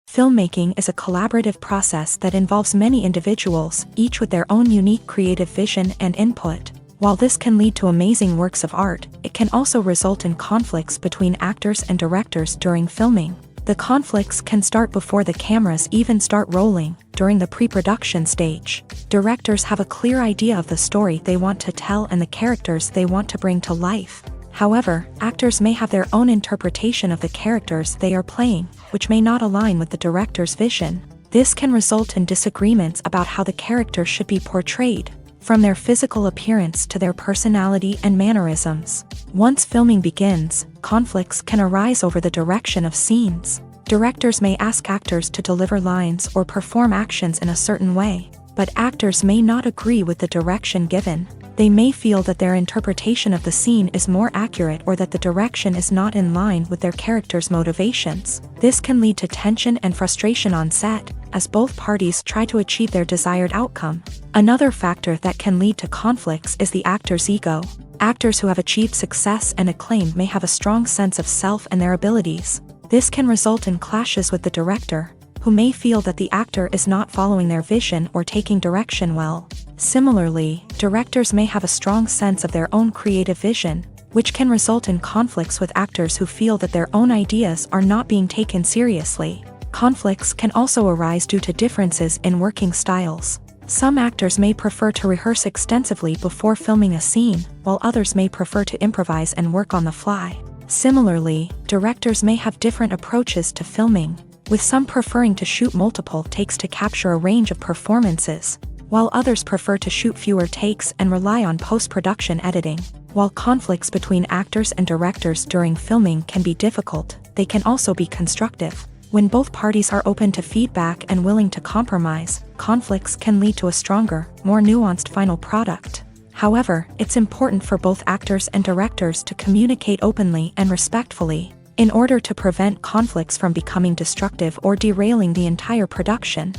Speaker 1: Filmmaking is a collaborative process that involves many individuals, each with their own unique creative vision and input. While this can lead to amazing works of art, it can also result in conflicts between actors and directors during filming. The conflicts can start before the cameras even start rolling, during the pre-production stage. Directors have a clear idea of the story they want to tell and the characters they want to bring to life. However, actors may have their own interpretation of the characters they are playing, which may not align with the director's vision. This can result in disagreements about how the character should be portrayed, from their physical appearance to their personality and mannerisms. Once filming begins, conflicts can arise over the direction of scenes. Directors may ask actors to deliver lines or perform actions in a certain way, but actors may not agree with the direction given. They may feel that their interpretation of the scene is more accurate or that the direction is not in line with their character's motivations. This can lead to tension and frustration on set, as both parties try to achieve their desired outcome. Another factor that can lead to conflicts is the actor's ego. Actors who have achieved success and acclaim may have a strong sense of self and their abilities. This can result in clashes with the director, who may feel that the actor is not following their vision or taking direction well. Similarly, directors may have a strong sense of their own creative vision, which can result in conflicts with actors who feel that their own ideas are not being taken seriously. Conflicts can also arise due to differences in working styles. Some actors may prefer to rehearse extensively before filming a scene, while others may prefer to improvise and work on the fly. Similarly, directors may have different approaches to filming, with some preferring to shoot multiple takes to capture a range of performances, while others prefer to shoot fewer takes and rely on post-production editing. While conflicts between actors and directors during filming can be difficult, they can also be constructive. When both parties are open to feedback and willing to compromise, conflicts can lead to a stronger, more nuanced final product. However, it's important for both actors and directors to communicate openly and respectfully, in order to prevent conflicts from becoming destructive or derailing the entire production.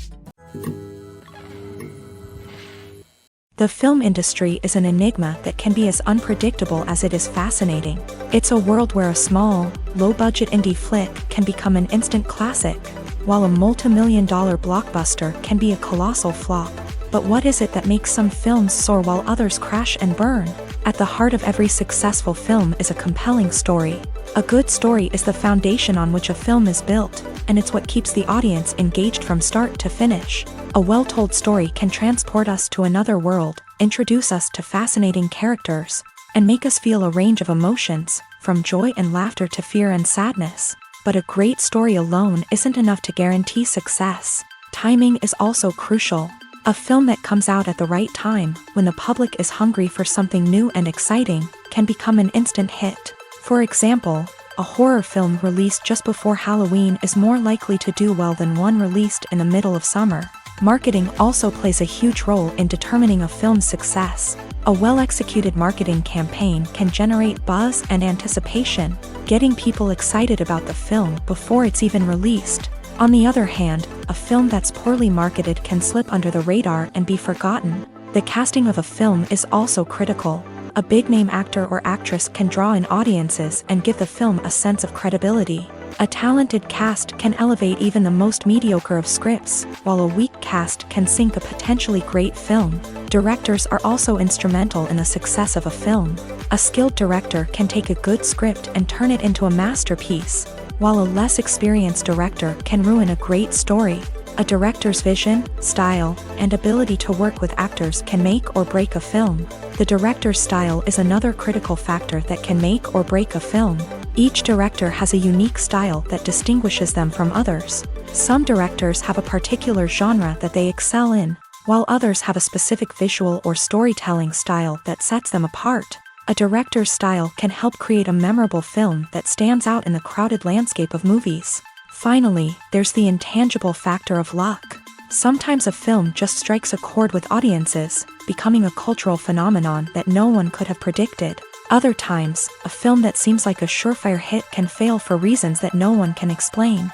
Speaker 1: The film industry is an enigma that can be as unpredictable as it is fascinating. It's a world where a small, low-budget indie flick can become an instant classic, while a multi-million-dollar blockbuster can be a colossal flop. But what is it that makes some films soar while others crash and burn? At the heart of every successful film is a compelling story. A good story is the foundation on which a film is built, and it's what keeps the audience engaged from start to finish. A well-told story can transport us to another world, introduce us to fascinating characters, and make us feel a range of emotions, from joy and laughter to fear and sadness. But a great story alone isn't enough to guarantee success. Timing is also crucial. A film that comes out at the right time, when the public is hungry for something new and exciting, can become an instant hit. For example, a horror film released just before Halloween is more likely to do well than one released in the middle of summer. Marketing also plays a huge role in determining a film's success. A well-executed marketing campaign can generate buzz and anticipation, getting people excited about the film before it's even released. On the other hand, a film that's poorly marketed can slip under the radar and be forgotten. The casting of a film is also critical. A big-name actor or actress can draw in audiences and give the film a sense of credibility. A talented cast can elevate even the most mediocre of scripts, while a weak cast can sink a potentially great film. Directors are also instrumental in the success of a film. A skilled director can take a good script and turn it into a masterpiece, while a less experienced director can ruin a great story. A director's vision, style, and ability to work with actors can make or break a film. The director's style is another critical factor that can make or break a film. Each director has a unique style that distinguishes them from others. Some directors have a particular genre that they excel in, while others have a specific visual or storytelling style that sets them apart. A director's style can help create a memorable film that stands out in the crowded landscape of movies. Finally, there's the intangible factor of luck. Sometimes a film just strikes a chord with audiences, becoming a cultural phenomenon that no one could have predicted. Other times, a film that seems like a surefire hit can fail for reasons that no one can explain.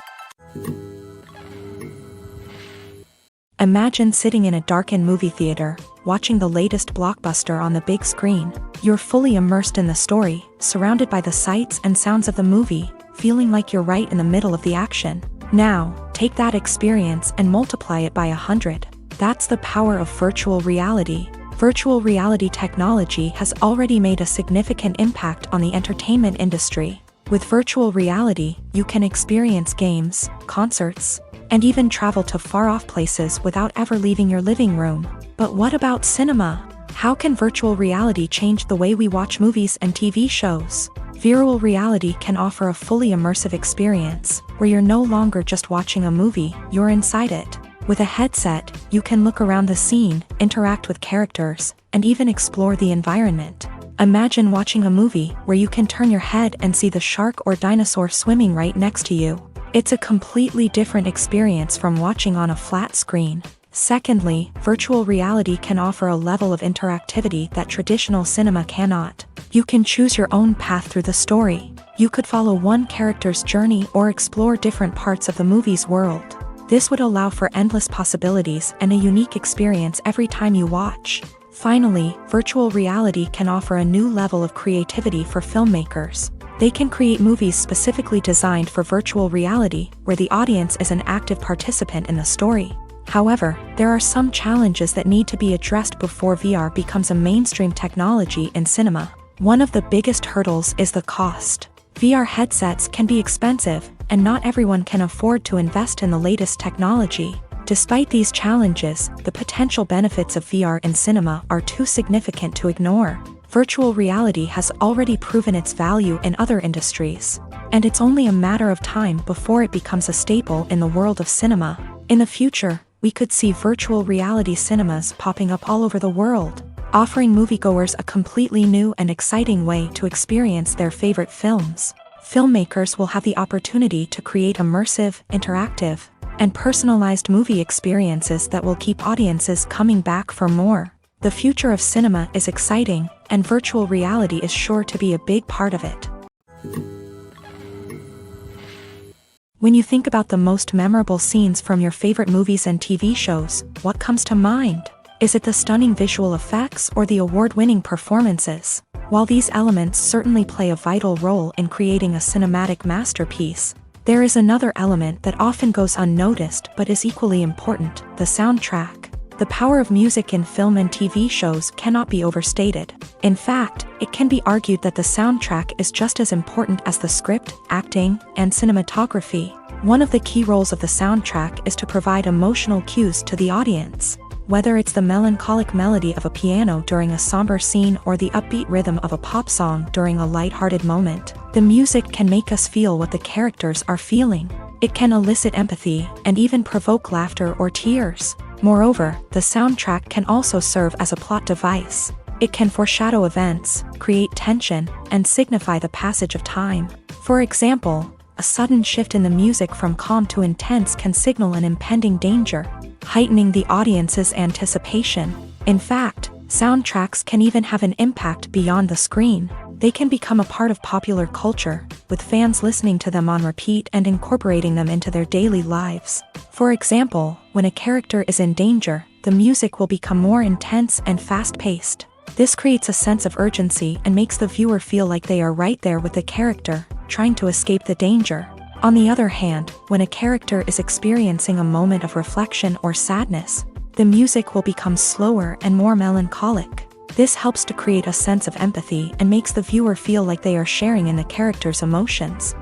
Speaker 1: Imagine sitting in a darkened movie theater, watching the latest blockbuster on the big screen. You're fully immersed in the story, surrounded by the sights and sounds of the movie, feeling like you're right in the middle of the action. Now, take that experience and multiply it by 100. That's the power of virtual reality. Virtual reality technology has already made a significant impact on the entertainment industry. With virtual reality, you can experience games, concerts, and even travel to far-off places without ever leaving your living room. But what about cinema? How can virtual reality change the way we watch movies and TV shows? Virtual reality can offer a fully immersive experience, where you're no longer just watching a movie, you're inside it. With a headset, you can look around the scene, interact with characters, and even explore the environment. Imagine watching a movie where you can turn your head and see the shark or dinosaur swimming right next to you. It's a completely different experience from watching on a flat screen. Secondly, virtual reality can offer a level of interactivity that traditional cinema cannot. You can choose your own path through the story. You could follow one character's journey or explore different parts of the movie's world. This would allow for endless possibilities and a unique experience every time you watch. Finally, virtual reality can offer a new level of creativity for filmmakers. They can create movies specifically designed for virtual reality, where the audience is an active participant in the story. However, there are some challenges that need to be addressed before VR becomes a mainstream technology in cinema. One of the biggest hurdles is the cost. VR headsets can be expensive, and not everyone can afford to invest in the latest technology. Despite these challenges, the potential benefits of VR in cinema are too significant to ignore. Virtual reality has already proven its value in other industries, and it's only a matter of time before it becomes a staple in the world of cinema. In the future, we could see virtual reality cinemas popping up all over the world, offering moviegoers a completely new and exciting way to experience their favorite films. Filmmakers will have the opportunity to create immersive, interactive, and personalized movie experiences that will keep audiences coming back for more. The future of cinema is exciting, and virtual reality is sure to be a big part of it. When you think about the most memorable scenes from your favorite movies and TV shows, what comes to mind? Is it the stunning visual effects or the award-winning performances? While these elements certainly play a vital role in creating a cinematic masterpiece, there is another element that often goes unnoticed but is equally important: the soundtrack. The power of music in film and TV shows cannot be overstated. In fact, it can be argued that the soundtrack is just as important as the script, acting, and cinematography. One of the key roles of the soundtrack is to provide emotional cues to the audience. Whether it's the melancholic melody of a piano during a somber scene or the upbeat rhythm of a pop song during a light-hearted moment, the music can make us feel what the characters are feeling. It can elicit empathy and even provoke laughter or tears. Moreover, the soundtrack can also serve as a plot device. It can foreshadow events, create tension, and signify the passage of time. For example, a sudden shift in the music from calm to intense can signal an impending danger, heightening the audience's anticipation. In fact, soundtracks can even have an impact beyond the screen. They can become a part of popular culture, with fans listening to them on repeat and incorporating them into their daily lives. For example, when a character is in danger, the music will become more intense and fast-paced. This creates a sense of urgency and makes the viewer feel like they are right there with the character, trying to escape the danger. On the other hand, when a character is experiencing a moment of reflection or sadness, the music will become slower and more melancholic. This helps to create a sense of empathy and makes the viewer feel like they are sharing in the character's emotions.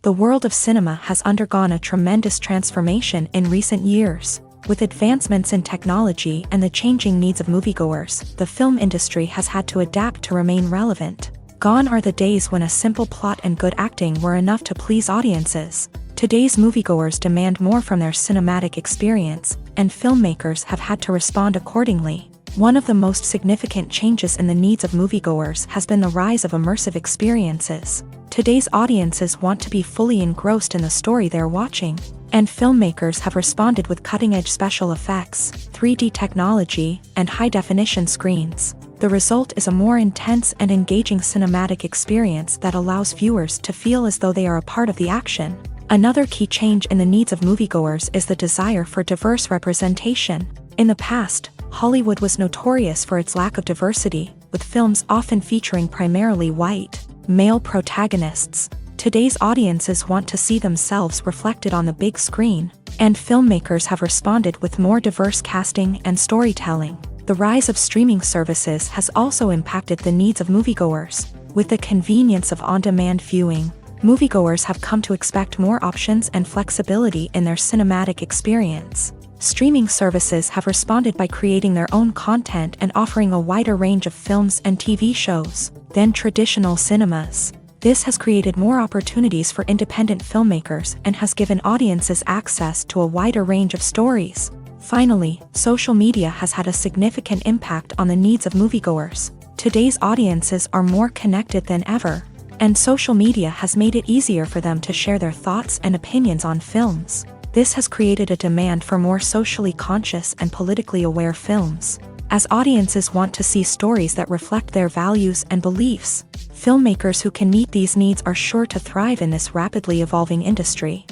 Speaker 1: The world of cinema has undergone a tremendous transformation in recent years. With advancements in technology and the changing needs of moviegoers, the film industry has had to adapt to remain relevant. Gone are the days when a simple plot and good acting were enough to please audiences. Today's moviegoers demand more from their cinematic experience, and filmmakers have had to respond accordingly. One of the most significant changes in the needs of moviegoers has been the rise of immersive experiences. Today's audiences want to be fully engrossed in the story they're watching, and filmmakers have responded with cutting-edge special effects, 3D technology, and high-definition screens. The result is a more intense and engaging cinematic experience that allows viewers to feel as though they are a part of the action. Another key change in the needs of moviegoers is the desire for diverse representation. In the past, Hollywood was notorious for its lack of diversity, with films often featuring primarily white, male protagonists. Today's audiences want to see themselves reflected on the big screen, and filmmakers have responded with more diverse casting and storytelling. The rise of streaming services has also impacted the needs of moviegoers. With the convenience of on-demand viewing, moviegoers have come to expect more options and flexibility in their cinematic experience. Streaming services have responded by creating their own content and offering a wider range of films and TV shows than traditional cinemas. This has created more opportunities for independent filmmakers and has given audiences access to a wider range of stories. Finally, social media has had a significant impact on the needs of moviegoers. Today's audiences are more connected than ever, and social media has made it easier for them to share their thoughts and opinions on films. This has created a demand for more socially conscious and politically aware films. As audiences want to see stories that reflect their values and beliefs, filmmakers who can meet these needs are sure to thrive in this rapidly evolving industry.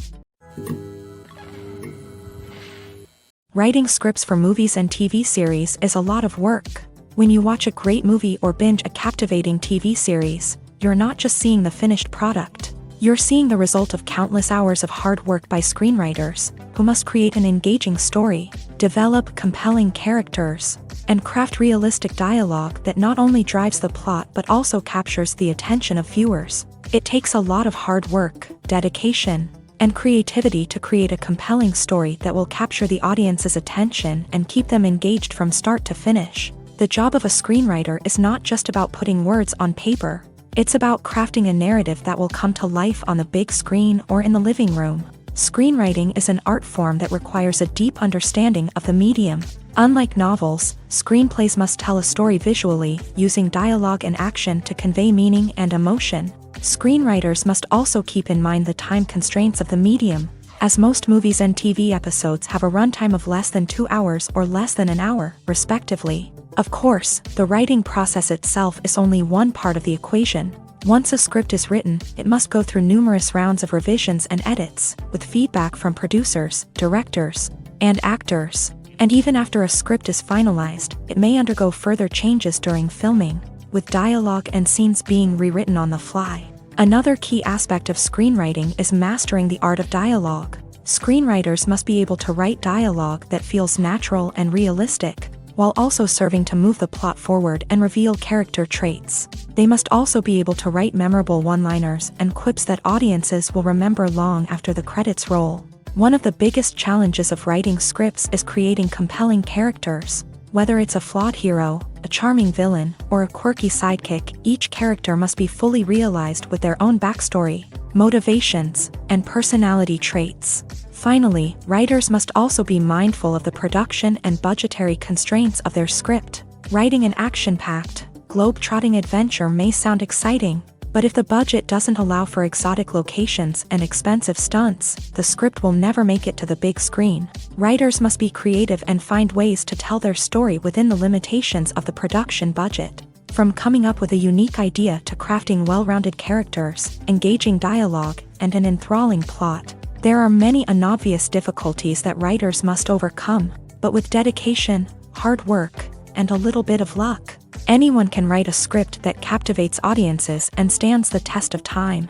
Speaker 1: Writing scripts for movies and TV series is a lot of work. When you watch a great movie or binge a captivating TV series, you're not just seeing the finished product. You're seeing the result of countless hours of hard work by screenwriters, who must create an engaging story, develop compelling characters, and craft realistic dialogue that not only drives the plot but also captures the attention of viewers. It takes a lot of hard work, dedication, and creativity to create a compelling story that will capture the audience's attention and keep them engaged from start to finish. The job of a screenwriter is not just about putting words on paper. It's about crafting a narrative that will come to life on the big screen or in the living room. Screenwriting is an art form that requires a deep understanding of the medium. Unlike novels, screenplays must tell a story visually, using dialogue and action to convey meaning and emotion. Screenwriters must also keep in mind the time constraints of the medium, as most movies and TV episodes have a runtime of less than 2 hours or less than an hour, respectively. Of course, the writing process itself is only one part of the equation. Once a script is written, it must go through numerous rounds of revisions and edits, with feedback from producers, directors, and actors. And even after a script is finalized, it may undergo further changes during filming, with dialogue and scenes being rewritten on the fly. Another key aspect of screenwriting is mastering the art of dialogue. Screenwriters must be able to write dialogue that feels natural and realistic, while also serving to move the plot forward and reveal character traits. They must also be able to write memorable one-liners and quips that audiences will remember long after the credits roll. One of the biggest challenges of writing scripts is creating compelling characters. Whether it's a flawed hero, a charming villain, or a quirky sidekick, each character must be fully realized with their own backstory, motivations, and personality traits. Finally, writers must also be mindful of the production and budgetary constraints of their script. Writing an action-packed, globe-trotting adventure may sound exciting, but if the budget doesn't allow for exotic locations and expensive stunts, the script will never make it to the big screen. Writers must be creative and find ways to tell their story within the limitations of the production budget. From coming up with a unique idea to crafting well-rounded characters, engaging dialogue, and an enthralling plot, there are many unobvious difficulties that writers must overcome, but with dedication, hard work, and a little bit of luck, anyone can write a script that captivates audiences and stands the test of time.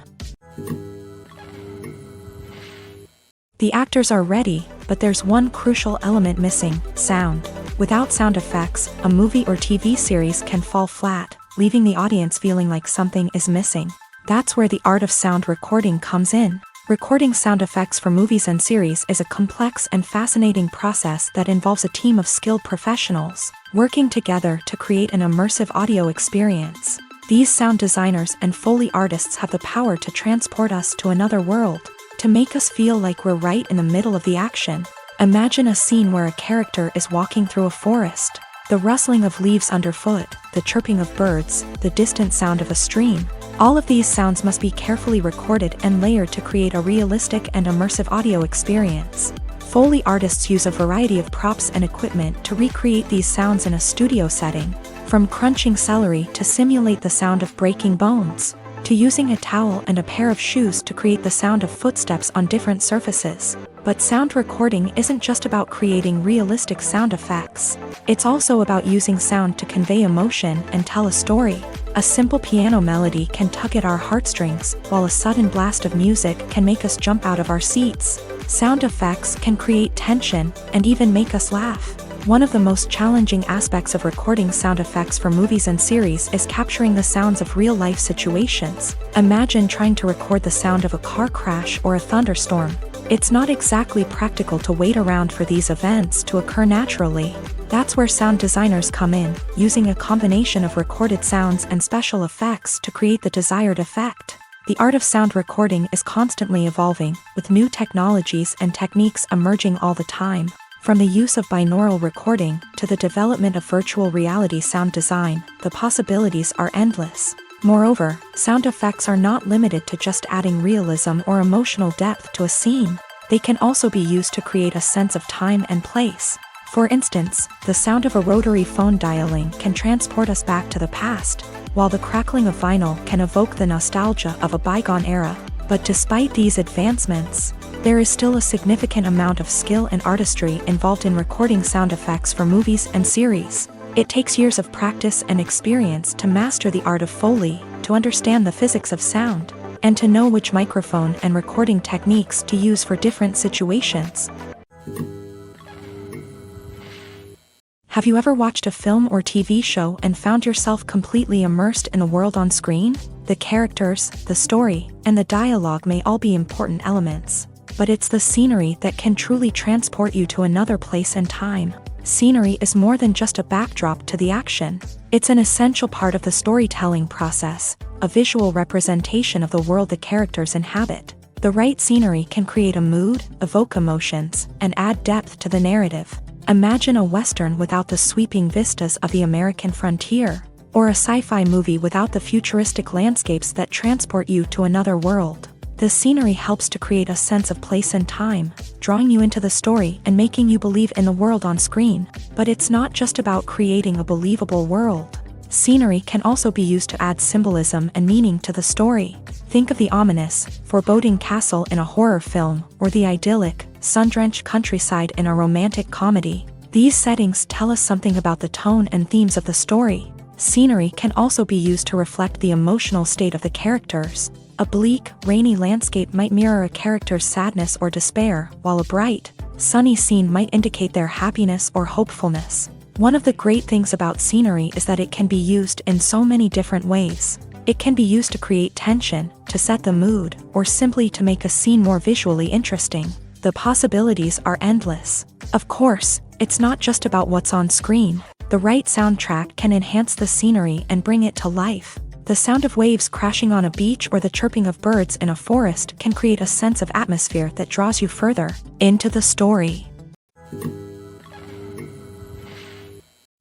Speaker 1: The actors are ready, but there's one crucial element missing: sound. Without sound effects, a movie or TV series can fall flat, leaving the audience feeling like something is missing. That's where the art of sound recording comes in. Recording sound effects for movies and series is a complex and fascinating process that involves a team of skilled professionals working together to create an immersive audio experience. These sound designers and Foley artists have the power to transport us to another world, to make us feel like we're right in the middle of the action. Imagine a scene where a character is walking through a forest. The rustling of leaves underfoot, the chirping of birds, the distant sound of a stream. All of these sounds must be carefully recorded and layered to create a realistic and immersive audio experience. Foley artists use a variety of props and equipment to recreate these sounds in a studio setting, from crunching celery to simulate the sound of breaking bones, to using a towel and a pair of shoes to create the sound of footsteps on different surfaces. But sound recording isn't just about creating realistic sound effects. It's also about using sound to convey emotion and tell a story. A simple piano melody can tug at our heartstrings, while a sudden blast of music can make us jump out of our seats. Sound effects can create tension and even make us laugh. One of the most challenging aspects of recording sound effects for movies and series is capturing the sounds of real-life situations. Imagine trying to record the sound of a car crash or a thunderstorm. It's not exactly practical to wait around for these events to occur naturally. That's where sound designers come in, using a combination of recorded sounds and special effects to create the desired effect. The art of sound recording is constantly evolving, with new technologies and techniques emerging all the time. From the use of binaural recording to the development of virtual reality sound design, the possibilities are endless. Moreover, sound effects are not limited to just adding realism or emotional depth to a scene. They can also be used to create a sense of time and place. For instance, the sound of a rotary phone dialing can transport us back to the past, while the crackling of vinyl can evoke the nostalgia of a bygone era. But despite these advancements, there is still a significant amount of skill and artistry involved in recording sound effects for movies and series. It takes years of practice and experience to master the art of Foley, to understand the physics of sound, and to know which microphone and recording techniques to use for different situations. Have you ever watched a film or TV show and found yourself completely immersed in the world on screen? The characters, the story, and the dialogue may all be important elements, but it's the scenery that can truly transport you to another place and time. Scenery is more than just a backdrop to the action. It's an essential part of the storytelling process, a visual representation of the world the characters inhabit. The right scenery can create a mood, evoke emotions, and add depth to the narrative. Imagine a Western without the sweeping vistas of the American frontier, or a sci-fi movie without the futuristic landscapes that transport you to another world. The scenery helps to create a sense of place and time, drawing you into the story and making you believe in the world on screen. But it's not just about creating a believable world. Scenery can also be used to add symbolism and meaning to the story. Think of the ominous, foreboding castle in a horror film, or the idyllic, sun-drenched countryside in a romantic comedy. These settings tell us something about the tone and themes of the story. Scenery can also be used to reflect the emotional state of the characters. A bleak, rainy landscape might mirror a character's sadness or despair, while a bright, sunny scene might indicate their happiness or hopefulness. One of the great things about scenery is that it can be used in so many different ways. It can be used to create tension, to set the mood, or simply to make a scene more visually interesting. The possibilities are endless. Of course, it's not just about what's on screen. The right soundtrack can enhance the scenery and bring it to life. The sound of waves crashing on a beach or the chirping of birds in a forest can create a sense of atmosphere that draws you further into the story.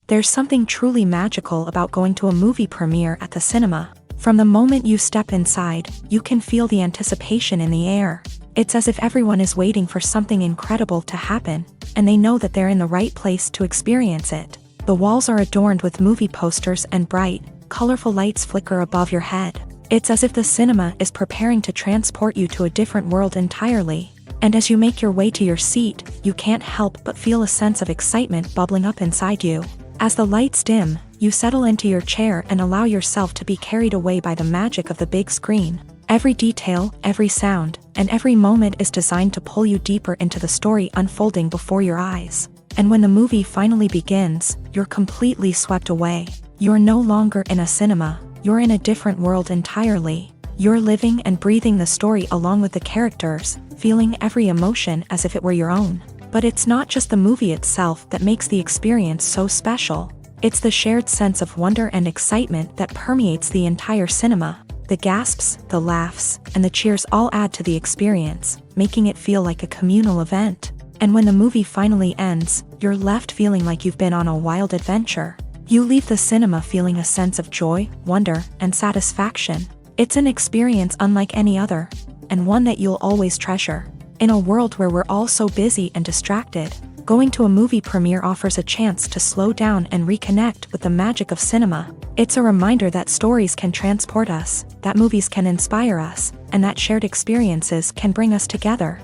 Speaker 1: There's something truly magical about going to a movie premiere at the cinema. From the moment you step inside, you can feel the anticipation in the air. It's as if everyone is waiting for something incredible to happen, and they know that they're in the right place to experience it. The walls are adorned with movie posters and bright, colorful lights flicker above your head. It's as if the cinema is preparing to transport you to a different world entirely. And as you make your way to your seat, you can't help but feel a sense of excitement bubbling up inside you. As the lights dim, you settle into your chair and allow yourself to be carried away by the magic of the big screen. Every detail, every sound, and every moment is designed to pull you deeper into the story unfolding before your eyes. And when the movie finally begins, you're completely swept away. You're no longer in a cinema, you're in a different world entirely. You're living and breathing the story along with the characters, feeling every emotion as if it were your own. But it's not just the movie itself that makes the experience so special. It's the shared sense of wonder and excitement that permeates the entire cinema. The gasps, the laughs, and the cheers all add to the experience, making it feel like a communal event. And when the movie finally ends, you're left feeling like you've been on a wild adventure. You leave the cinema feeling a sense of joy, wonder, and satisfaction. It's an experience unlike any other, and one that you'll always treasure. In a world where we're all so busy and distracted, going to a movie premiere offers a chance to slow down and reconnect with the magic of cinema. It's a reminder that stories can transport us, that movies can inspire us, and that shared experiences can bring us together.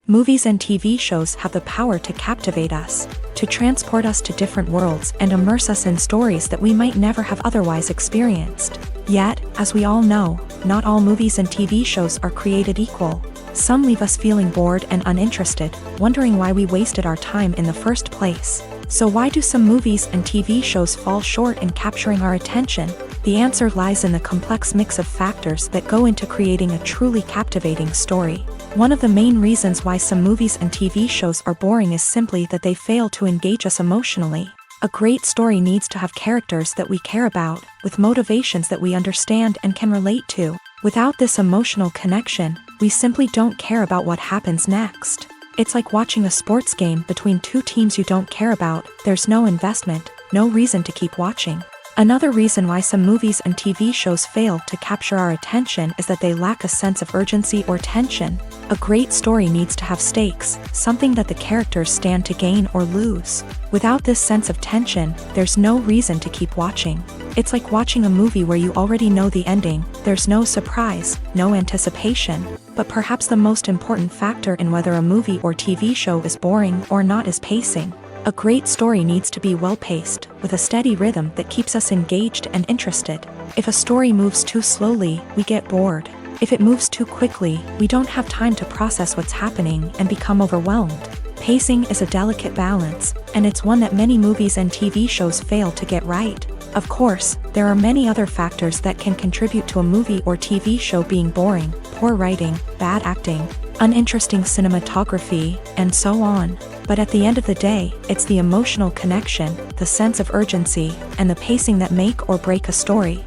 Speaker 1: Movies and TV shows have the power to captivate us, to transport us to different worlds and immerse us in stories that we might never have otherwise experienced. Yet, as we all know, not all movies and TV shows are created equal. Some leave us feeling bored and uninterested, wondering why we wasted our time in the first place. So why do some movies and TV shows fall short in capturing our attention? The answer lies in the complex mix of factors that go into creating a truly captivating story. One of the main reasons why some movies and TV shows are boring is simply that they fail to engage us emotionally. A great story needs to have characters that we care about, with motivations that we understand and can relate to. Without this emotional connection, we simply don't care about what happens next. It's like watching a sports game between two teams you don't care about. There's no investment, no reason to keep watching. Another reason why some movies and TV shows fail to capture our attention is that they lack a sense of urgency or tension. A great story needs to have stakes, something that the characters stand to gain or lose. Without this sense of tension, there's no reason to keep watching. It's like watching a movie where you already know the ending. There's no surprise, no anticipation. But perhaps the most important factor in whether a movie or TV show is boring or not is pacing. A great story needs to be well-paced, with a steady rhythm that keeps us engaged and interested. If a story moves too slowly, we get bored. If it moves too quickly, we don't have time to process what's happening and become overwhelmed. Pacing is a delicate balance, and it's one that many movies and TV shows fail to get right. Of course, there are many other factors that can contribute to a movie or TV show being boring: poor writing, bad acting, uninteresting cinematography, and so on. But at the end of the day, it's the emotional connection, the sense of urgency, and the pacing that make or break a story.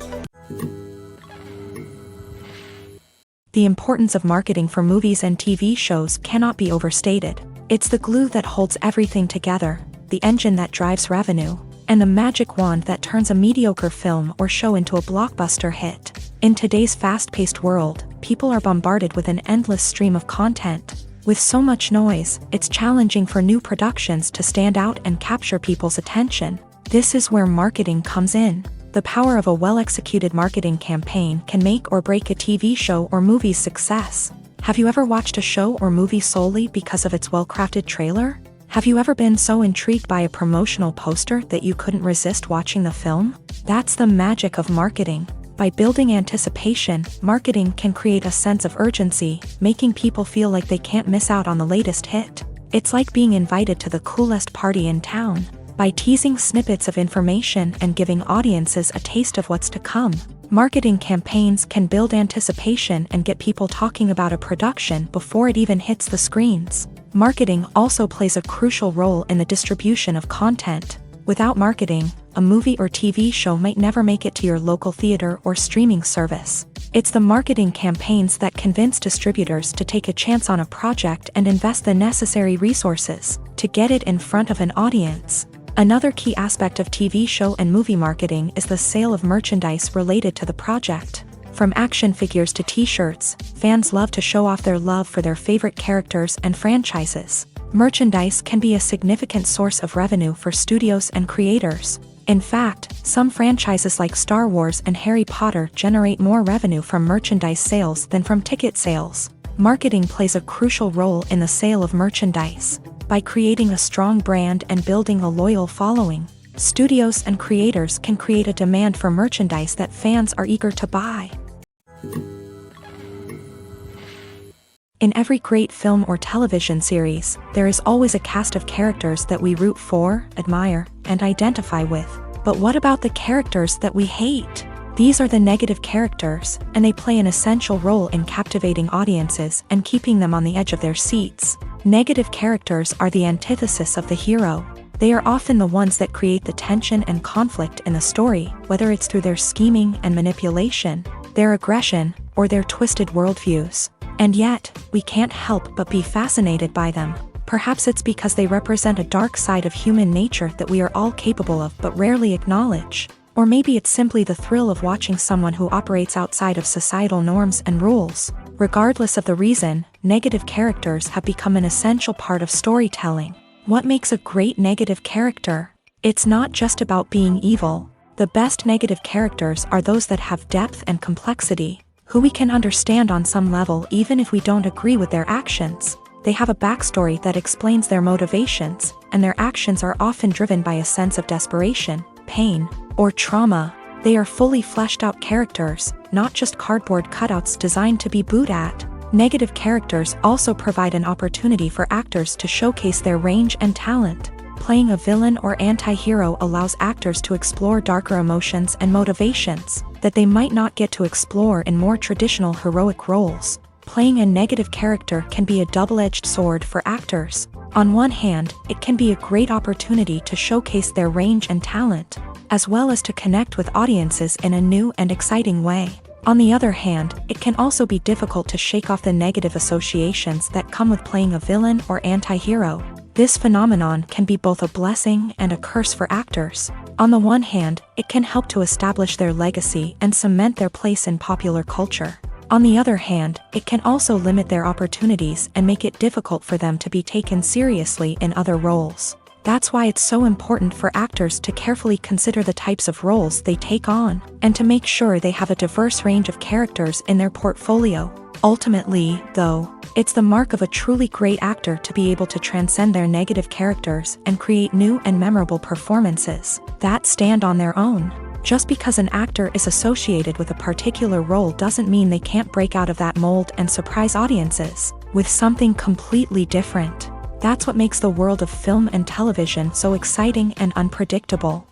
Speaker 1: The importance of marketing for movies and TV shows cannot be overstated. It's the glue that holds everything together, the engine that drives revenue, and the magic wand that turns a mediocre film or show into a blockbuster hit. In today's fast-paced world, people are bombarded with an endless stream of content. With so much noise, it's challenging for new productions to stand out and capture people's attention. This is where marketing comes in. The power of a well-executed marketing campaign can make or break a TV show or movie's success. Have you ever watched a show or movie solely because of its well-crafted trailer? Have you ever been so intrigued by a promotional poster that you couldn't resist watching the film? That's the magic of marketing. By building anticipation, marketing can create a sense of urgency, making people feel like they can't miss out on the latest hit. It's like being invited to the coolest party in town. By teasing snippets of information and giving audiences a taste of what's to come, marketing campaigns can build anticipation and get people talking about a production before it even hits the screens. Marketing also plays a crucial role in the distribution of content. Without marketing, a movie or TV show might never make it to your local theater or streaming service. It's the marketing campaigns that convince distributors to take a chance on a project and invest the necessary resources to get it in front of an audience. Another key aspect of TV show and movie marketing is the sale of merchandise related to the project. From action figures to t-shirts, fans love to show off their love for their favorite characters and franchises. Merchandise can be a significant source of revenue for studios and creators. In fact, some franchises like Star Wars and Harry Potter generate more revenue from merchandise sales than from ticket sales. Marketing plays a crucial role in the sale of merchandise. By creating a strong brand and building a loyal following, studios and creators can create a demand for merchandise that fans are eager to buy. In every great film or television series, there is always a cast of characters that we root for, admire, and identify with. But what about the characters that we hate? These are the negative characters, and they play an essential role in captivating audiences and keeping them on the edge of their seats. Negative characters are the antithesis of the hero. They are often the ones that create the tension and conflict in the story, whether it's through their scheming and manipulation, their aggression, or their twisted worldviews. And yet, we can't help but be fascinated by them. Perhaps it's because they represent a dark side of human nature that we are all capable of but rarely acknowledge. Or maybe it's simply the thrill of watching someone who operates outside of societal norms and rules. Regardless of the reason, negative characters have become an essential part of storytelling. What makes a great negative character? It's not just about being evil. The best negative characters are those that have depth and complexity, who we can understand on some level even if we don't agree with their actions. They have a backstory that explains their motivations, and their actions are often driven by a sense of desperation, pain, or trauma. They are fully fleshed out characters, not just cardboard cutouts designed to be booed at. Negative characters also provide an opportunity for actors to showcase their range and talent. Playing a villain or anti-hero allows actors to explore darker emotions and motivations that they might not get to explore in more traditional heroic roles. Playing a negative character can be a double-edged sword for actors. On one hand, it can be a great opportunity to showcase their range and talent, as well as to connect with audiences in a new and exciting way. On the other hand, it can also be difficult to shake off the negative associations that come with playing a villain or anti-hero. This phenomenon can be both a blessing and a curse for actors. On the one hand, it can help to establish their legacy and cement their place in popular culture. On the other hand, it can also limit their opportunities and make it difficult for them to be taken seriously in other roles. That's why it's so important for actors to carefully consider the types of roles they take on, and to make sure they have a diverse range of characters in their portfolio. Ultimately, though, it's the mark of a truly great actor to be able to transcend their negative characters and create new and memorable performances that stand on their own. Just because an actor is associated with a particular role doesn't mean they can't break out of that mold and surprise audiences with something completely different. That's what makes the world of film and television so exciting and unpredictable.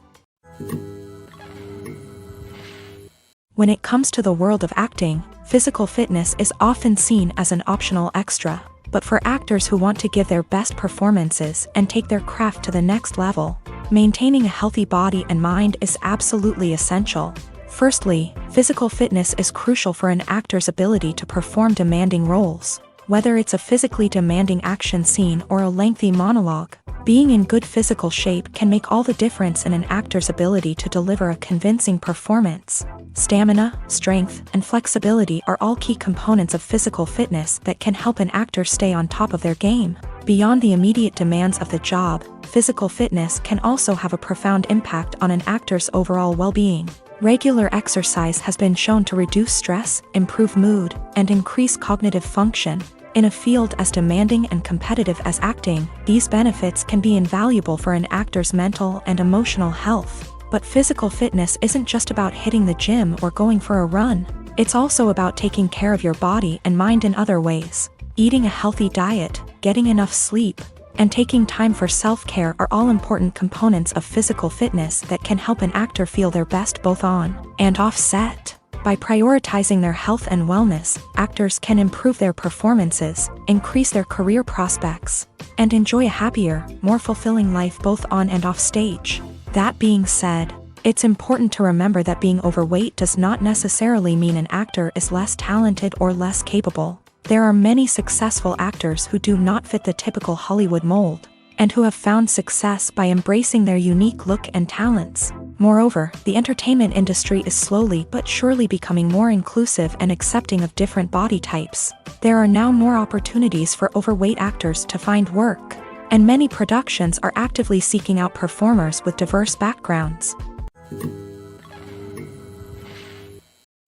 Speaker 1: When it comes to the world of acting, physical fitness is often seen as an optional extra. But for actors who want to give their best performances and take their craft to the next level, maintaining a healthy body and mind is absolutely essential. Firstly, physical fitness is crucial for an actor's ability to perform demanding roles. Whether it's a physically demanding action scene or a lengthy monologue, being in good physical shape can make all the difference in an actor's ability to deliver a convincing performance. Stamina, strength, and flexibility are all key components of physical fitness that can help an actor stay on top of their game. Beyond the immediate demands of the job, physical fitness can also have a profound impact on an actor's overall well-being. Regular exercise has been shown to reduce stress, improve mood, and increase cognitive function. In a field as demanding and competitive as acting, these benefits can be invaluable for an actor's mental and emotional health. But physical fitness isn't just about hitting the gym or going for a run. It's also about taking care of your body and mind in other ways. Eating a healthy diet, getting enough sleep, and taking time for self-care are all important components of physical fitness that can help an actor feel their best both on and off set. By prioritizing their health and wellness, actors can improve their performances, increase their career prospects, and enjoy a happier, more fulfilling life both on and off stage. That being said, it's important to remember that being overweight does not necessarily mean an actor is less talented or less capable. There are many successful actors who do not fit the typical Hollywood mold, and who have found success by embracing their unique look and talents. Moreover, the entertainment industry is slowly but surely becoming more inclusive and accepting of different body types. There are now more opportunities for overweight actors to find work, and many productions are actively seeking out performers with diverse backgrounds.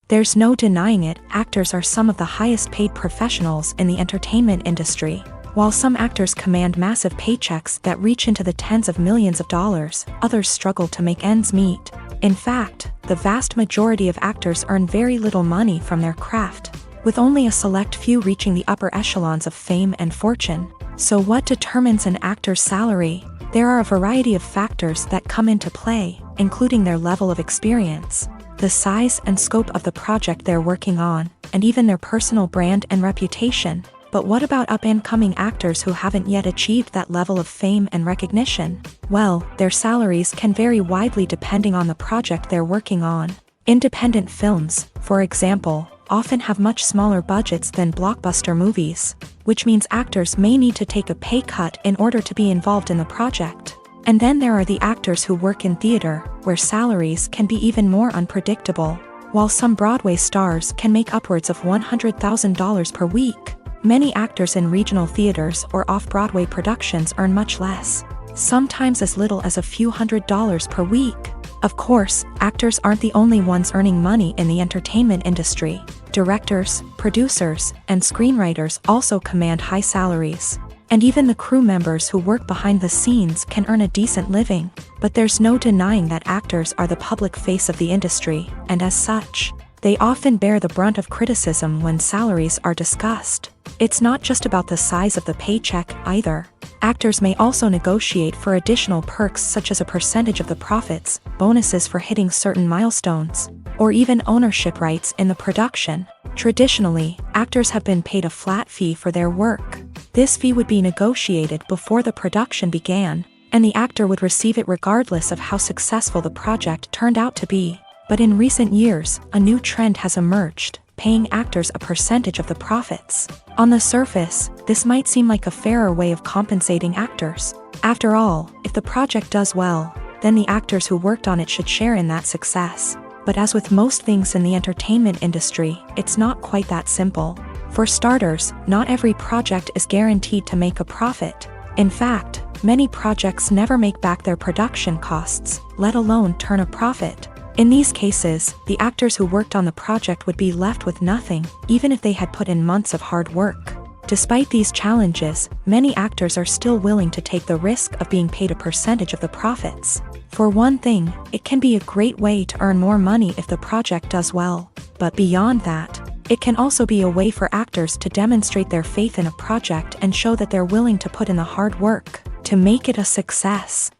Speaker 1: There's no denying it, actors are some of the highest paid professionals in the entertainment industry. While some actors command massive paychecks that reach into the tens of millions of dollars, others struggle to make ends meet. In fact, the vast majority of actors earn very little money from their craft, with only a select few reaching the upper echelons of fame and fortune. So what determines an actor's salary? There are a variety of factors that come into play, including their level of experience, the size and scope of the project they're working on, and even their personal brand and reputation. But what about up-and-coming actors who haven't yet achieved that level of fame and recognition? Well, their salaries can vary widely depending on the project they're working on. Independent films, for example, often have much smaller budgets than blockbuster movies, which means actors may need to take a pay cut in order to be involved in the project. And then there are the actors who work in theater, where salaries can be even more unpredictable. While some Broadway stars can make upwards of $100,000 per week, many actors in regional theaters or off-Broadway productions earn much less, sometimes as little as a few $100s per week. Of course, actors aren't the only ones earning money in the entertainment industry. Directors, producers, and screenwriters also command high salaries. And even the crew members who work behind the scenes can earn a decent living. But there's no denying that actors are the public face of the industry, and as such, they often bear the brunt of criticism when salaries are discussed. It's not just about the size of the paycheck, either. Actors may also negotiate for additional perks such as a percentage of the profits, bonuses for hitting certain milestones, or even ownership rights in the production. Traditionally, actors have been paid a flat fee for their work. This fee would be negotiated before the production began, and the actor would receive it regardless of how successful the project turned out to be. But in recent years, a new trend has emerged, paying actors a percentage of the profits. On the surface, this might seem like a fairer way of compensating actors. After all, if the project does well, then the actors who worked on it should share in that success. But as with most things in the entertainment industry, it's not quite that simple. For starters, not every project is guaranteed to make a profit. In fact, many projects never make back their production costs, let alone turn a profit. In these cases, the actors who worked on the project would be left with nothing, even if they had put in months of hard work. Despite these challenges, many actors are still willing to take the risk of being paid a percentage of the profits. For one thing, it can be a great way to earn more money if the project does well. But beyond that, it can also be a way for actors to demonstrate their faith in a project and show that they're willing to put in the hard work to make it a success.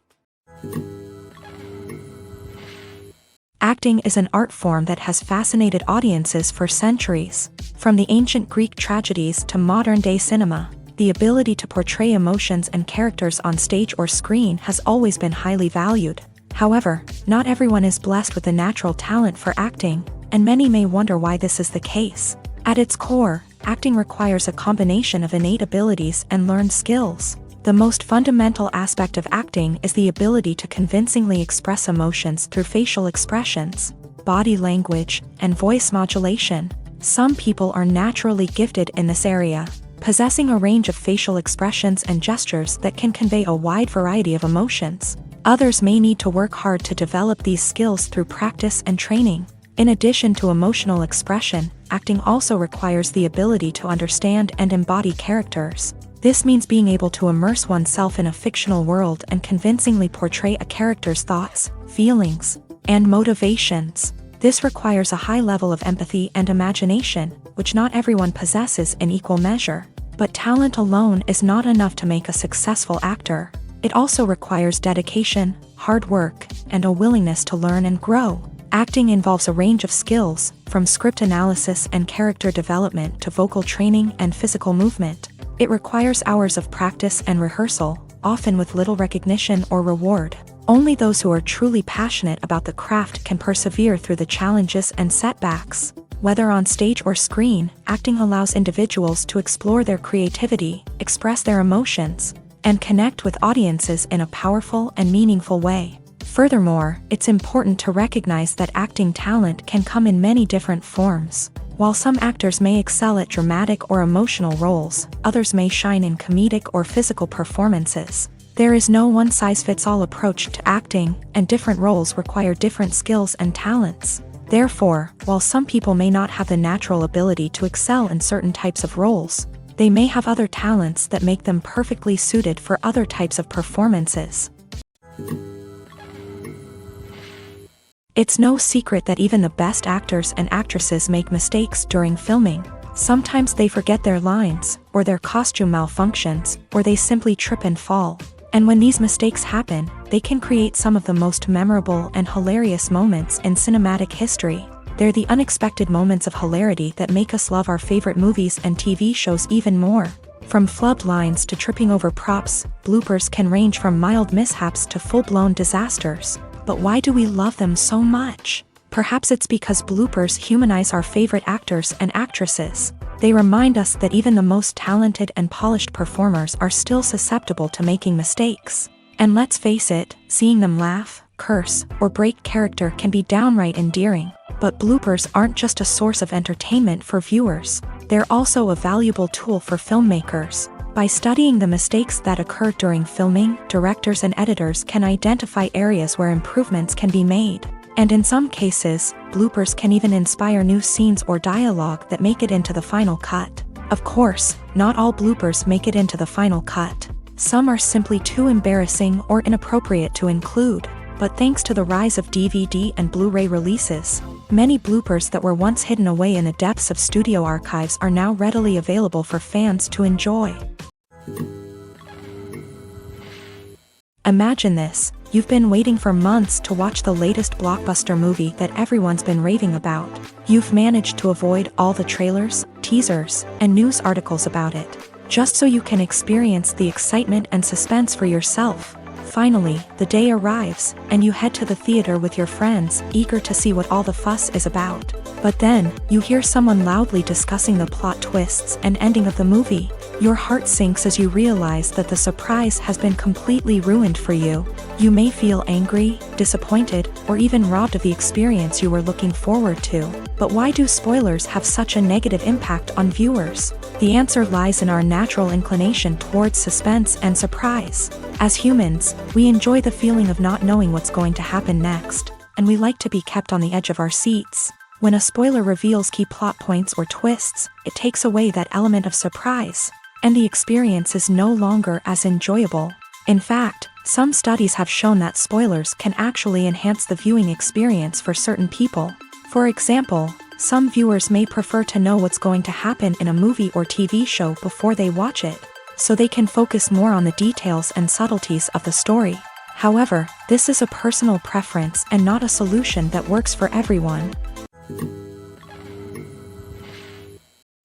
Speaker 1: Acting is an art form that has fascinated audiences for centuries. From the ancient Greek tragedies to modern-day cinema, the ability to portray emotions and characters on stage or screen has always been highly valued. However, not everyone is blessed with the natural talent for acting, and many may wonder why this is the case. At its core, acting requires a combination of innate abilities and learned skills. The most fundamental aspect of acting is the ability to convincingly express emotions through facial expressions, body language, and voice modulation. Some people are naturally gifted in this area, possessing a range of facial expressions and gestures that can convey a wide variety of emotions. Others may need to work hard to develop these skills through practice and training. In addition to emotional expression, acting also requires the ability to understand and embody characters. This means being able to immerse oneself in a fictional world and convincingly portray a character's thoughts, feelings, and motivations. This requires a high level of empathy and imagination, which not everyone possesses in equal measure. But talent alone is not enough to make a successful actor. It also requires dedication, hard work, and a willingness to learn and grow. Acting involves a range of skills, from script analysis and character development to vocal training and physical movement. It requires hours of practice and rehearsal, often with little recognition or reward. Only those who are truly passionate about the craft can persevere through the challenges and setbacks. Whether on stage or screen, acting allows individuals to explore their creativity, express their emotions, and connect with audiences in a powerful and meaningful way. Furthermore, it's important to recognize that acting talent can come in many different forms. While some actors may excel at dramatic or emotional roles, others may shine in comedic or physical performances. There is no one-size-fits-all approach to acting, and different roles require different skills and talents. Therefore, while some people may not have the natural ability to excel in certain types of roles, they may have other talents that make them perfectly suited for other types of performances. It's no secret that even the best actors and actresses make mistakes during filming. Sometimes they forget their lines, or their costume malfunctions, or they simply trip and fall. And when these mistakes happen, they can create some of the most memorable and hilarious moments in cinematic history. They're the unexpected moments of hilarity that make us love our favorite movies and TV shows even more. From flubbed lines to tripping over props, bloopers can range from mild mishaps to full-blown disasters. But why do we love them so much? Perhaps it's because bloopers humanize our favorite actors and actresses. They remind us that even the most talented and polished performers are still susceptible to making mistakes. And let's face it, seeing them laugh, curse, or break character can be downright endearing. But bloopers aren't just a source of entertainment for viewers. They're also a valuable tool for filmmakers. By studying the mistakes that occur during filming, directors and editors can identify areas where improvements can be made. And in some cases, bloopers can even inspire new scenes or dialogue that make it into the final cut. Of course, not all bloopers make it into the final cut. Some are simply too embarrassing or inappropriate to include. But thanks to the rise of DVD and Blu-ray releases, many bloopers that were once hidden away in the depths of studio archives are now readily available for fans to enjoy. Imagine this, you've been waiting for months to watch the latest blockbuster movie that everyone's been raving about. You've managed to avoid all the trailers, teasers, and news articles about it, just so you can experience the excitement and suspense for yourself. Finally, the day arrives, and you head to the theater with your friends, eager to see what all the fuss is about. But then, you hear someone loudly discussing the plot twists and ending of the movie. Your heart sinks as you realize that the surprise has been completely ruined for you. You may feel angry, disappointed, or even robbed of the experience you were looking forward to. But why do spoilers have such a negative impact on viewers? The answer lies in our natural inclination towards suspense and surprise. As humans, we enjoy the feeling of not knowing what's going to happen next, and we like to be kept on the edge of our seats. When a spoiler reveals key plot points or twists, it takes away that element of surprise, and the experience is no longer as enjoyable. In fact, some studies have shown that spoilers can actually enhance the viewing experience for certain people. For example, some viewers may prefer to know what's going to happen in a movie or TV show before they watch it, so they can focus more on the details and subtleties of the story. However, this is a personal preference and not a solution that works for everyone.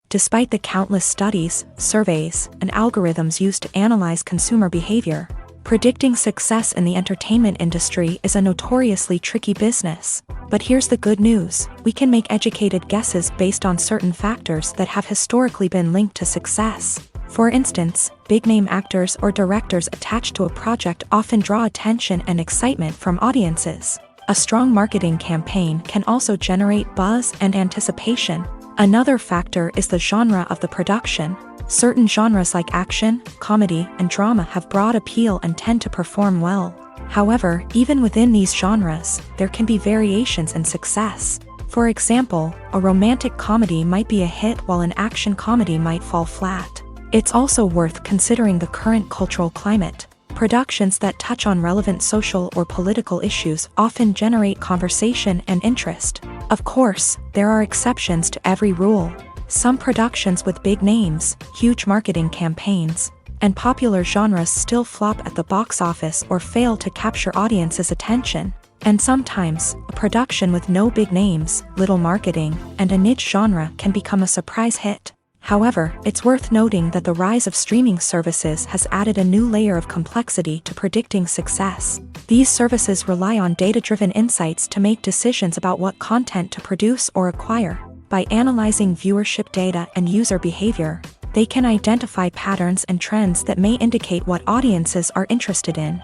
Speaker 1: Despite the countless studies, surveys, and algorithms used to analyze consumer behavior, Predicting success in the entertainment industry is a notoriously tricky business. But here's the good news: we can make educated guesses based on certain factors that have historically been linked to success. For instance, big-name actors or directors attached to a project often draw attention and excitement from audiences. A strong marketing campaign can also generate buzz and anticipation. Another factor is the genre of the production. Certain genres like action, comedy, and drama have broad appeal and tend to perform well. However, even within these genres, there can be variations in success. For example, a romantic comedy might be a hit while an action comedy might fall flat. It's also worth considering the current cultural climate. Productions that touch on relevant social or political issues often generate conversation and interest. Of course, there are exceptions to every rule. Some productions with big names, huge marketing campaigns, and popular genres still flop at the box office or fail to capture audiences' attention. And sometimes, a production with no big names, little marketing, and a niche genre can become a surprise hit. However, it's worth noting that the rise of streaming services has added a new layer of complexity to predicting success. These services rely on data-driven insights to make decisions about what content to produce or acquire. By analyzing viewership data and user behavior, they can identify patterns and trends that may indicate what audiences are interested in.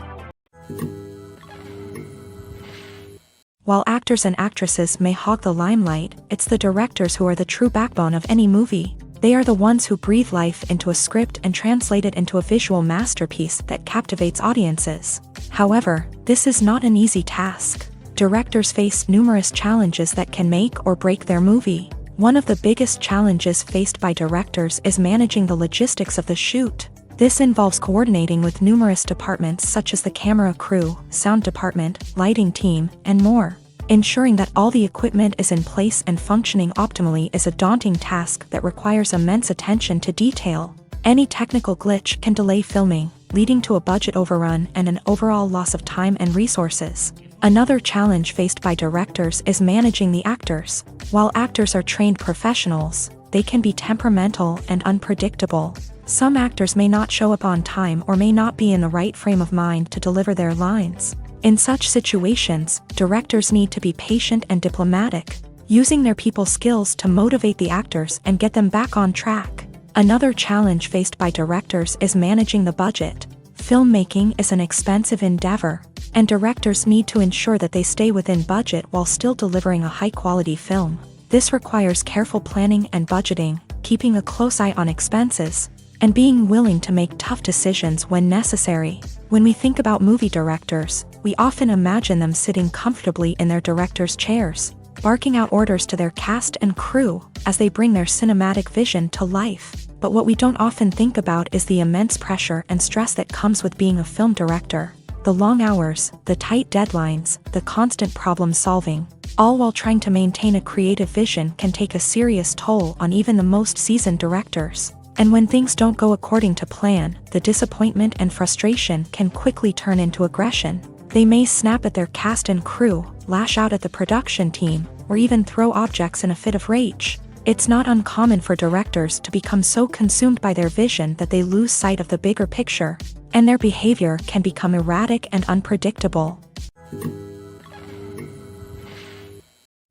Speaker 1: While actors and actresses may hog the limelight, it's the directors who are the true backbone of any movie. They are the ones who breathe life into a script and translate it into a visual masterpiece that captivates audiences. However, this is not an easy task. Directors face numerous challenges that can make or break their movie. One of the biggest challenges faced by directors is managing the logistics of the shoot. This involves coordinating with numerous departments such as the camera crew, sound department, lighting team, and more. Ensuring that all the equipment is in place and functioning optimally is a daunting task that requires immense attention to detail. Any technical glitch can delay filming, leading to a budget overrun and an overall loss of time and resources. Another challenge faced by directors is managing the actors. While actors are trained professionals, they can be temperamental and unpredictable. Some actors may not show up on time or may not be in the right frame of mind to deliver their lines. In such situations, directors need to be patient and diplomatic, using their people skills to motivate the actors and get them back on track. Another challenge faced by directors is managing the budget. Filmmaking is an expensive endeavor, and directors need to ensure that they stay within budget while still delivering a high-quality film. This requires careful planning and budgeting, keeping a close eye on expenses, and being willing to make tough decisions when necessary. When we think about movie directors, we often imagine them sitting comfortably in their director's chairs, barking out orders to their cast and crew as they bring their cinematic vision to life. But what we don't often think about is the immense pressure and stress that comes with being a film director. The long hours, the tight deadlines, the constant problem-solving, all while trying to maintain a creative vision can take a serious toll on even the most seasoned directors. And when things don't go according to plan, the disappointment and frustration can quickly turn into aggression. They may snap at their cast and crew, lash out at the production team, or even throw objects in a fit of rage. It's not uncommon for directors to become so consumed by their vision that they lose sight of the bigger picture, and their behavior can become erratic and unpredictable.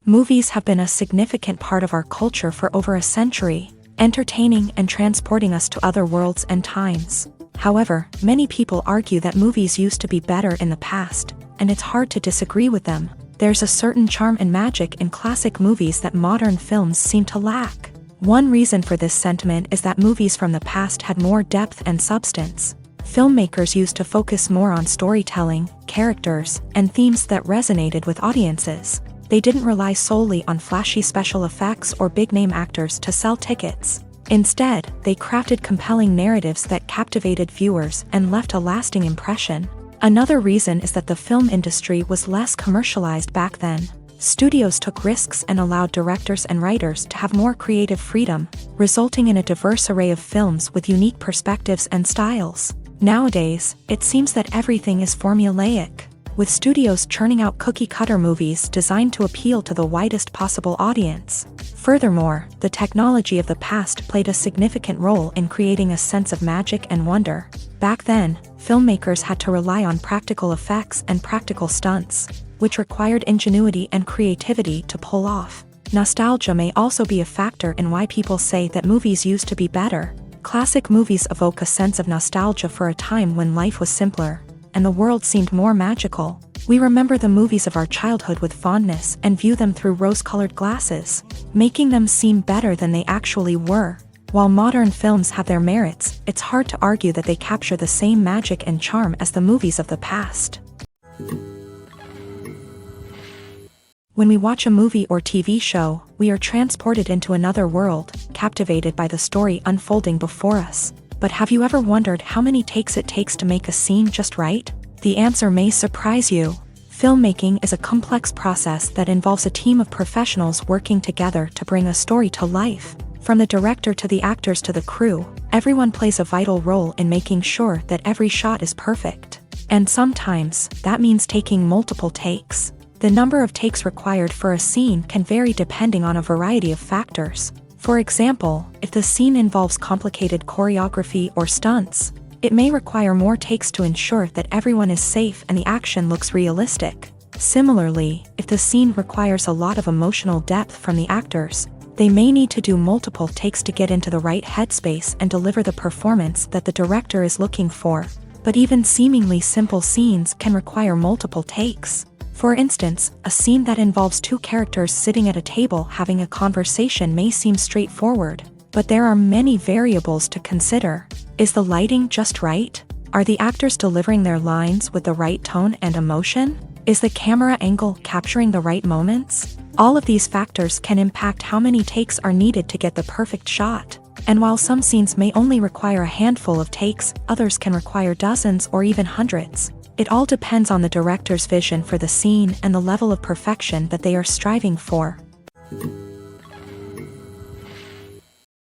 Speaker 1: Movies have been a significant part of our culture for over a century, entertaining and transporting us to other worlds and times. However, many people argue that movies used to be better in the past, and it's hard to disagree with them. There's a certain charm and magic in classic movies that modern films seem to lack. One reason for this sentiment is that movies from the past had more depth and substance. Filmmakers used to focus more on storytelling, characters, and themes that resonated with audiences. They didn't rely solely on flashy special effects or big-name actors to sell tickets. Instead, they crafted compelling narratives that captivated viewers and left a lasting impression. Another reason is that the film industry was less commercialized back then. Studios took risks and allowed directors and writers to have more creative freedom, resulting in a diverse array of films with unique perspectives and styles. Nowadays, it seems that everything is formulaic, with studios churning out cookie-cutter movies designed to appeal to the widest possible audience. Furthermore, the technology of the past played a significant role in creating a sense of magic and wonder. Back then, filmmakers had to rely on practical effects and practical stunts, which required ingenuity and creativity to pull off. Nostalgia may also be a factor in why people say that movies used to be better. Classic movies evoke a sense of nostalgia for a time when life was simpler, and the world seemed more magical. We remember the movies of our childhood with fondness and view them through rose-colored glasses, making them seem better than they actually were. While modern films have their merits, it's hard to argue that they capture the same magic and charm as the movies of the past. When we watch a movie or TV show, we are transported into another world, captivated by the story unfolding before us. But have you ever wondered how many takes it takes to make a scene just right? The answer may surprise you. Filmmaking is a complex process that involves a team of professionals working together to bring a story to life. From the director to the actors to the crew, everyone plays a vital role in making sure that every shot is perfect. And sometimes, that means taking multiple takes. The number of takes required for a scene can vary depending on a variety of factors. For example, if the scene involves complicated choreography or stunts, it may require more takes to ensure that everyone is safe and the action looks realistic. Similarly, if the scene requires a lot of emotional depth from the actors, they may need to do multiple takes to get into the right headspace and deliver the performance that the director is looking for. But even seemingly simple scenes can require multiple takes. For instance, a scene that involves two characters sitting at a table having a conversation may seem straightforward, but there are many variables to consider. Is the lighting just right? Are the actors delivering their lines with the right tone and emotion? Is the camera angle capturing the right moments? All of these factors can impact how many takes are needed to get the perfect shot. And while some scenes may only require a handful of takes, others can require dozens or even hundreds. It all depends on the director's vision for the scene and the level of perfection that they are striving for.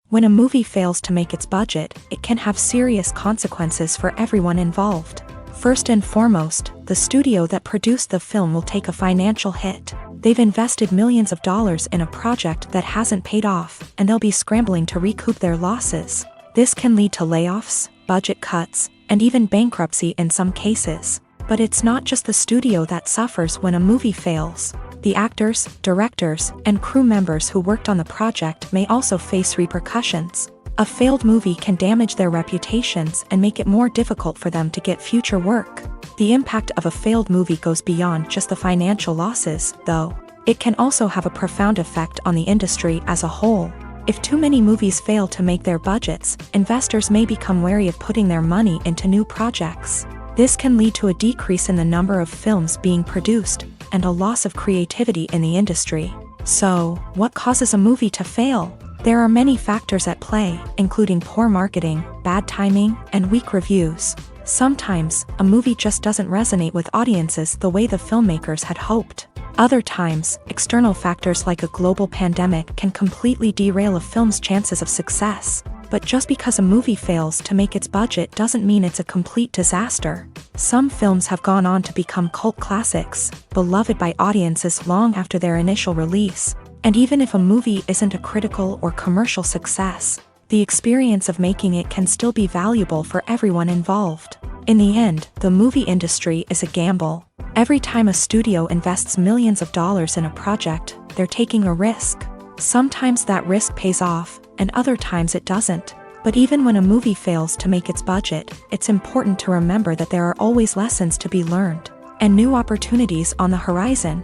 Speaker 1: When a movie fails to make its budget, it can have serious consequences for everyone involved. First and foremost, the studio that produced the film will take a financial hit. They've invested millions of dollars in a project that hasn't paid off, and they'll be scrambling to recoup their losses. This can lead to layoffs, budget cuts, and even bankruptcy in some cases. But it's not just the studio that suffers when a movie fails. The actors, directors, and crew members who worked on the project may also face repercussions. A failed movie can damage their reputations and make it more difficult for them to get future work. The impact of a failed movie goes beyond just the financial losses, though. It can also have a profound effect on the industry as a whole. If too many movies fail to make their budgets, investors may become wary of putting their money into new projects. This can lead to a decrease in the number of films being produced, and a loss of creativity in the industry. So, what causes a movie to fail? There are many factors at play, including poor marketing, bad timing, and weak reviews. Sometimes, a movie just doesn't resonate with audiences the way the filmmakers had hoped. Other times, external factors like a global pandemic can completely derail a film's chances of success. But just because a movie fails to make its budget doesn't mean it's a complete disaster. Some films have gone on to become cult classics, beloved by audiences long after their initial release. And even if a movie isn't a critical or commercial success, the experience of making it can still be valuable for everyone involved. In the end, the movie industry is a gamble. Every time a studio invests millions of dollars in a project, they're taking a risk. Sometimes that risk pays off, and other times it doesn't. But even when a movie fails to make its budget, it's important to remember that there are always lessons to be learned, and new opportunities on the horizon.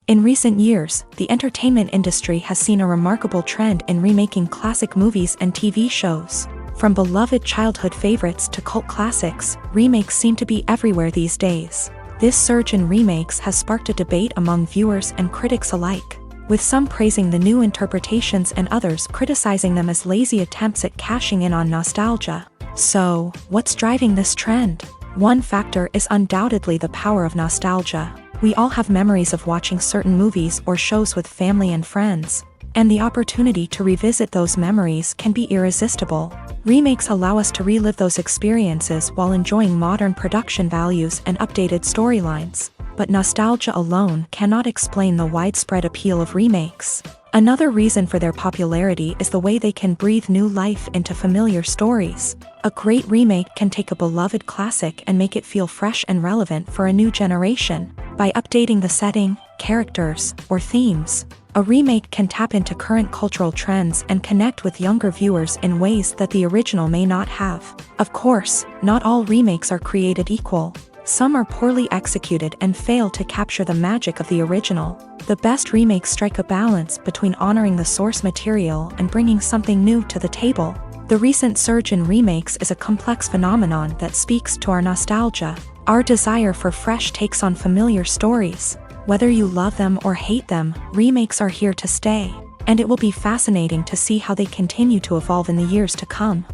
Speaker 1: In recent years, the entertainment industry has seen a remarkable trend in remaking classic movies and TV shows. From beloved childhood favorites to cult classics, remakes seem to be everywhere these days. This surge in remakes has sparked a debate among viewers and critics alike, with some praising the new interpretations and others criticizing them as lazy attempts at cashing in on nostalgia. So, what's driving this trend? One factor is undoubtedly the power of nostalgia. We all have memories of watching certain movies or shows with family and friends, and the opportunity to revisit those memories can be irresistible. Remakes allow us to relive those experiences while enjoying modern production values and updated storylines. But nostalgia alone cannot explain the widespread appeal of remakes. Another reason for their popularity is the way they can breathe new life into familiar stories. A great remake can take a beloved classic and make it feel fresh and relevant for a new generation. By updating the setting, characters, or themes, a remake can tap into current cultural trends and connect with younger viewers in ways that the original may not have. Of course, not all remakes are created equal. Some are poorly executed and fail to capture the magic of the original. The best remakes strike a balance between honoring the source material and bringing something new to the table. The recent surge in remakes is a complex phenomenon that speaks to our nostalgia, our desire for fresh takes on familiar stories. Whether you love them or hate them, remakes are here to stay, and it will be fascinating to see how they continue to evolve in the years to come.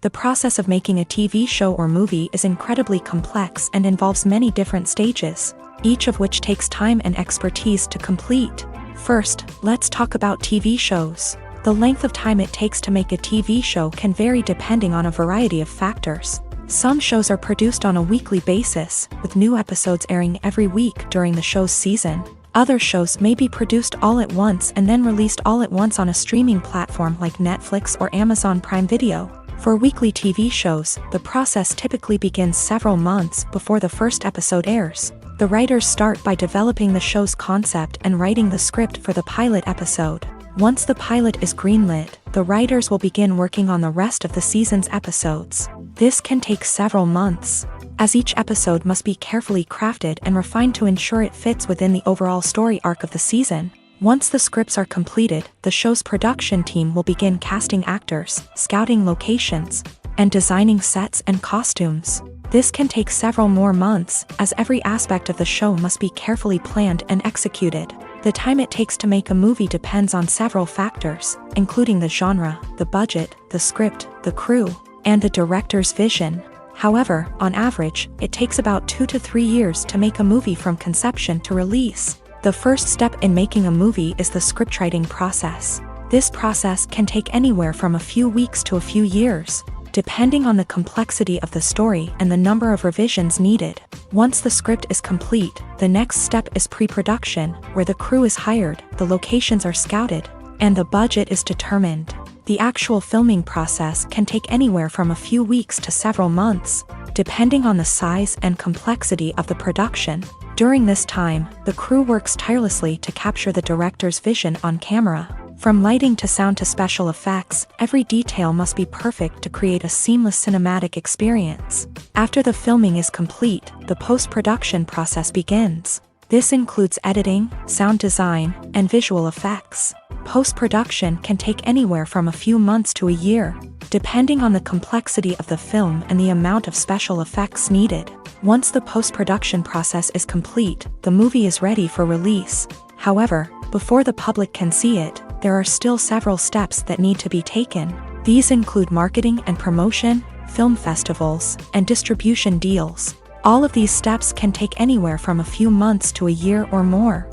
Speaker 1: The process of making a TV show or movie is incredibly complex and involves many different stages, each of which takes time and expertise to complete. First, let's talk about TV shows. The length of time it takes to make a TV show can vary depending on a variety of factors. Some shows are produced on a weekly basis, with new episodes airing every week during the show's season. Other shows may be produced all at once and then released all at once on a streaming platform like Netflix or Amazon Prime Video. For weekly TV shows, the process typically begins several months before the first episode airs. The writers start by developing the show's concept and writing the script for the pilot episode. Once the pilot is greenlit, the writers will begin working on the rest of the season's episodes. This can take several months, as each episode must be carefully crafted and refined to ensure it fits within the overall story arc of the season. Once the scripts are completed, the show's production team will begin casting actors, scouting locations, and designing sets and costumes. This can take several more months, as every aspect of the show must be carefully planned and executed. The time it takes to make a movie depends on several factors, including the genre, the budget, the script, the crew, and the director's vision. However, on average, it takes about 2 to 3 years to make a movie from conception to release. The first step in making a movie is the scriptwriting process. This process can take anywhere from a few weeks to a few years, depending on the complexity of the story and the number of revisions needed. Once the script is complete, the next step is pre-production, where the crew is hired, the locations are scouted, and the budget is determined. The actual filming process can take anywhere from a few weeks to several months, depending on the size and complexity of the production. During this time, the crew works tirelessly to capture the director's vision on camera. From lighting to sound to special effects, every detail must be perfect to create a seamless cinematic experience. After the filming is complete, the post-production process begins. This includes editing, sound design, and visual effects. Post-production can take anywhere from a few months to a year, depending on the complexity of the film and the amount of special effects needed. Once the post-production process is complete, the movie is ready for release. However, before the public can see it, there are still several steps that need to be taken. These include marketing and promotion, film festivals, and distribution deals. All of these steps can take anywhere from a few months to a year or more.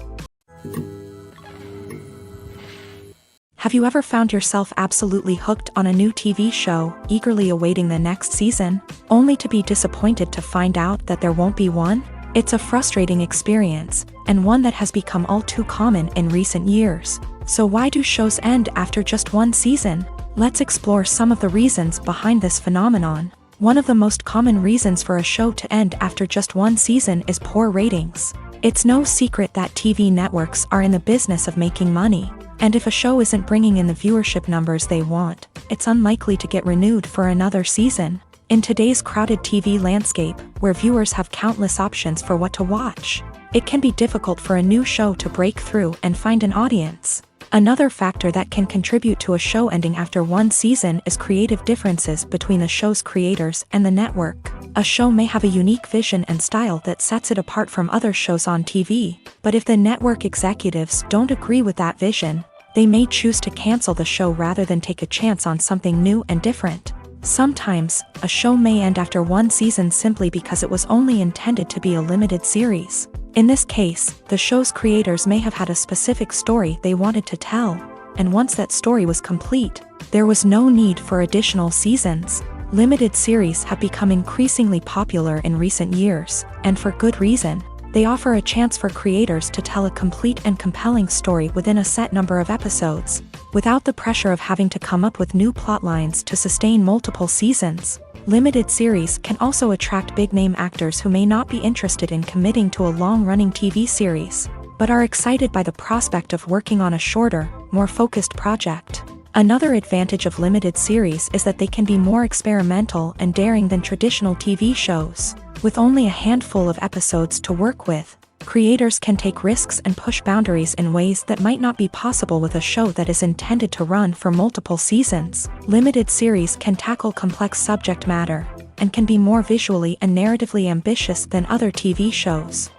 Speaker 1: Have you ever found yourself absolutely hooked on a new TV show, eagerly awaiting the next season, only to be disappointed to find out that there won't be one? It's a frustrating experience, and one that has become all too common in recent years. So why do shows end after just one season? Let's explore some of the reasons behind this phenomenon. One of the most common reasons for a show to end after just one season is poor ratings. It's no secret that TV networks are in the business of making money, and if a show isn't bringing in the viewership numbers they want, it's unlikely to get renewed for another season. In today's crowded TV landscape, where viewers have countless options for what to watch, it can be difficult for a new show to break through and find an audience. Another factor that can contribute to a show ending after one season is creative differences between the show's creators and the network. A show may have a unique vision and style that sets it apart from other shows on TV, but if the network executives don't agree with that vision, they may choose to cancel the show rather than take a chance on something new and different. Sometimes, a show may end after one season simply because it was only intended to be a limited series. In this case, the show's creators may have had a specific story they wanted to tell, and once that story was complete, there was no need for additional seasons. Limited series have become increasingly popular in recent years, and for good reason. They offer a chance for creators to tell a complete and compelling story within a set number of episodes, without the pressure of having to come up with new plotlines to sustain multiple seasons. Limited series can also attract big-name actors who may not be interested in committing to a long-running TV series, but are excited by the prospect of working on a shorter, more focused project. Another advantage of limited series is that they can be more experimental and daring than traditional TV shows. With only a handful of episodes to work with, creators can take risks and push boundaries in ways that might not be possible with a show that is intended to run for multiple seasons. Limited series can tackle complex subject matter, and can be more visually and narratively ambitious than other TV shows.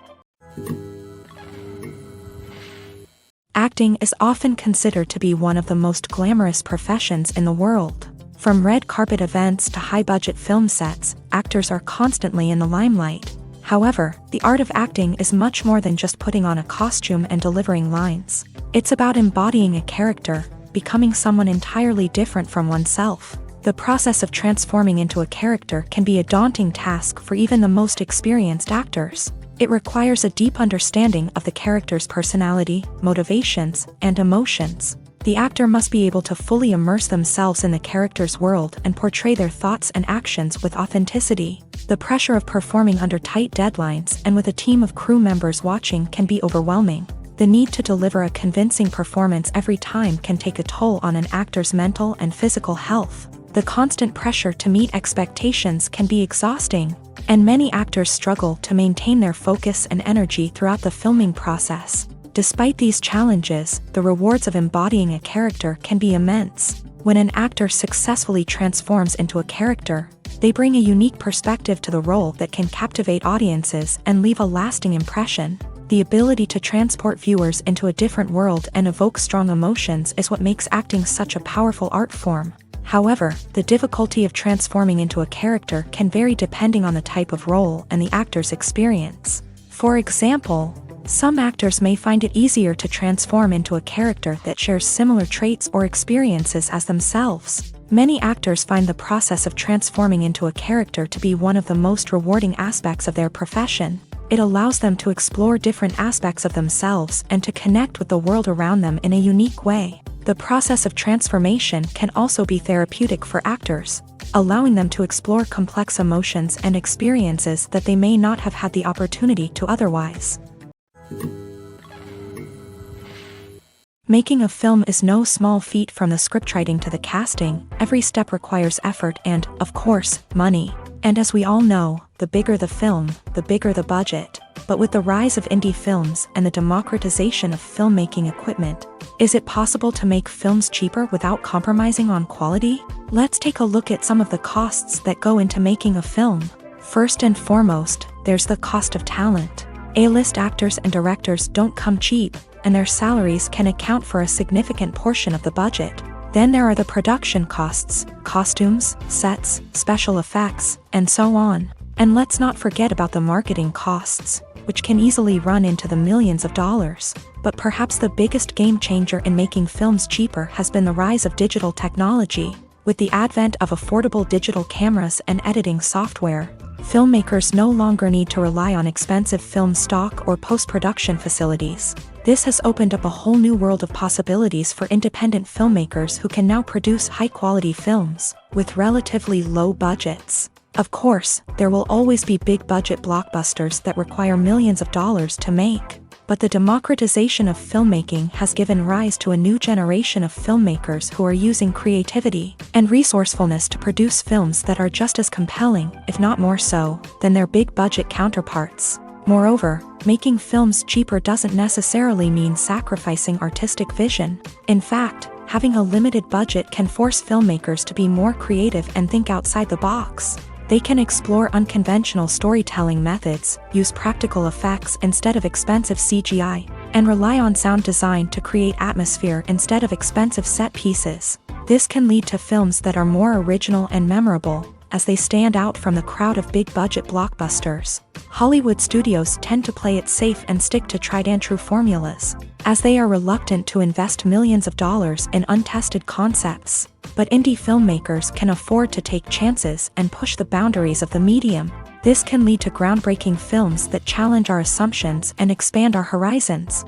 Speaker 1: Acting is often considered to be one of the most glamorous professions in the world. From red carpet events to high-budget film sets, actors are constantly in the limelight. However, the art of acting is much more than just putting on a costume and delivering lines. It's about embodying a character, becoming someone entirely different from oneself. The process of transforming into a character can be a daunting task for even the most experienced actors. It requires a deep understanding of the character's personality, motivations, and emotions. The actor must be able to fully immerse themselves in the character's world and portray their thoughts and actions with authenticity. The pressure of performing under tight deadlines and with a team of crew members watching can be overwhelming. The need to deliver a convincing performance every time can take a toll on an actor's mental and physical health. The constant pressure to meet expectations can be exhausting, and many actors struggle to maintain their focus and energy throughout the filming process. Despite these challenges, the rewards of embodying a character can be immense. When an actor successfully transforms into a character, they bring a unique perspective to the role that can captivate audiences and leave a lasting impression. The ability to transport viewers into a different world and evoke strong emotions is what makes acting such a powerful art form. However, the difficulty of transforming into a character can vary depending on the type of role and the actor's experience. For example, some actors may find it easier to transform into a character that shares similar traits or experiences as themselves. Many actors find the process of transforming into a character to be one of the most rewarding aspects of their profession. It allows them to explore different aspects of themselves and to connect with the world around them in a unique way. The process of transformation can also be therapeutic for actors, allowing them to explore complex emotions and experiences that they may not have had the opportunity to otherwise. Making a film is no small feat. From the scriptwriting to the casting, every step requires effort and, of course, money. And as we all know, the bigger the film, the bigger the budget. But with the rise of indie films and the democratization of filmmaking equipment, is it possible to make films cheaper without compromising on quality? Let's take a look at some of the costs that go into making a film. First and foremost, there's the cost of talent. A-list actors and directors don't come cheap, and their salaries can account for a significant portion of the budget. Then there are the production costs, costumes, sets, special effects, and so on. And let's not forget about the marketing costs, which can easily run into the millions of dollars. But perhaps the biggest game changer in making films cheaper has been the rise of digital technology. With the advent of affordable digital cameras and editing software, filmmakers no longer need to rely on expensive film stock or post-production facilities. This has opened up a whole new world of possibilities for independent filmmakers who can now produce high-quality films with relatively low budgets. Of course, there will always be big-budget blockbusters that require millions of dollars to make. But the democratization of filmmaking has given rise to a new generation of filmmakers who are using creativity and resourcefulness to produce films that are just as compelling, if not more so, than their big-budget counterparts. Moreover, making films cheaper doesn't necessarily mean sacrificing artistic vision. In fact, having a limited budget can force filmmakers to be more creative and think outside the box. They can explore unconventional storytelling methods, use practical effects instead of expensive CGI, and rely on sound design to create atmosphere instead of expensive set pieces. This can lead to films that are more original and memorable, as they stand out from the crowd of big-budget blockbusters. Hollywood studios tend to play it safe and stick to tried-and-true formulas, as they are reluctant to invest millions of dollars in untested concepts. But indie filmmakers can afford to take chances and push the boundaries of the medium. This can lead to groundbreaking films that challenge our assumptions and expand our horizons.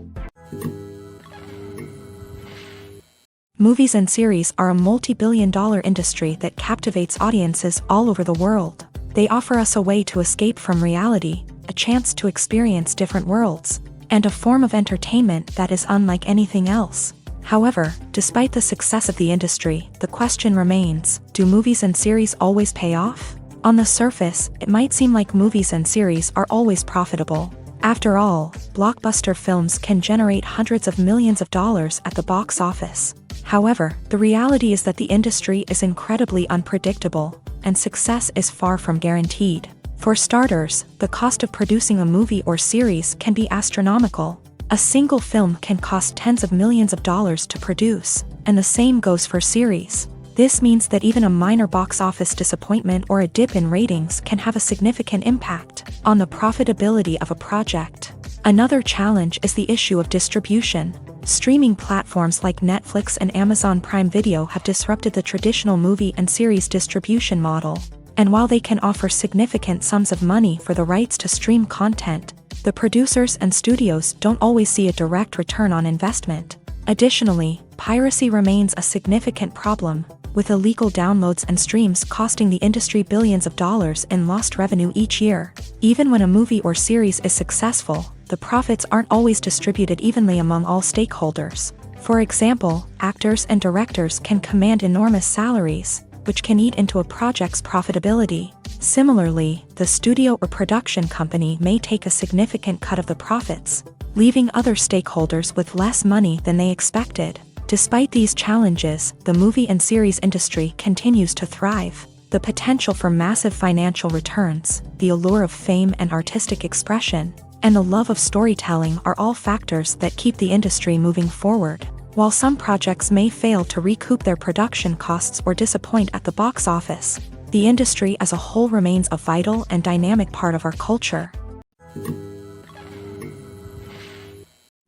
Speaker 1: Movies and series are a multi-billion-dollar industry that captivates audiences all over the world. They offer us a way to escape from reality, a chance to experience different worlds, and a form of entertainment that is unlike anything else. However, despite the success of the industry, the question remains, do movies and series always pay off? On the surface, it might seem like movies and series are always profitable. After all, blockbuster films can generate hundreds of millions of dollars at the box office. However, the reality is that the industry is incredibly unpredictable, and success is far from guaranteed. For starters, the cost of producing a movie or series can be astronomical. A single film can cost tens of millions of dollars to produce, and the same goes for series. This means that even a minor box office disappointment or a dip in ratings can have a significant impact on the profitability of a project. Another challenge is the issue of distribution. Streaming platforms like Netflix and Amazon Prime Video have disrupted the traditional movie and series distribution model. And while they can offer significant sums of money for the rights to stream content, the producers and studios don't always see a direct return on investment. Additionally, piracy remains a significant problem, with illegal downloads and streams costing the industry billions of dollars in lost revenue each year. Even when a movie or series is successful, the profits aren't always distributed evenly among all stakeholders. For example, actors and directors can command enormous salaries, which can eat into a project's profitability. Similarly, the studio or production company may take a significant cut of the profits, leaving other stakeholders with less money than they expected. Despite these challenges, the movie and series industry continues to thrive. The potential for massive financial returns, the allure of fame and artistic expression, and the love of storytelling are all factors that keep the industry moving forward. While some projects may fail to recoup their production costs or disappoint at the box office, the industry as a whole remains a vital and dynamic part of our culture.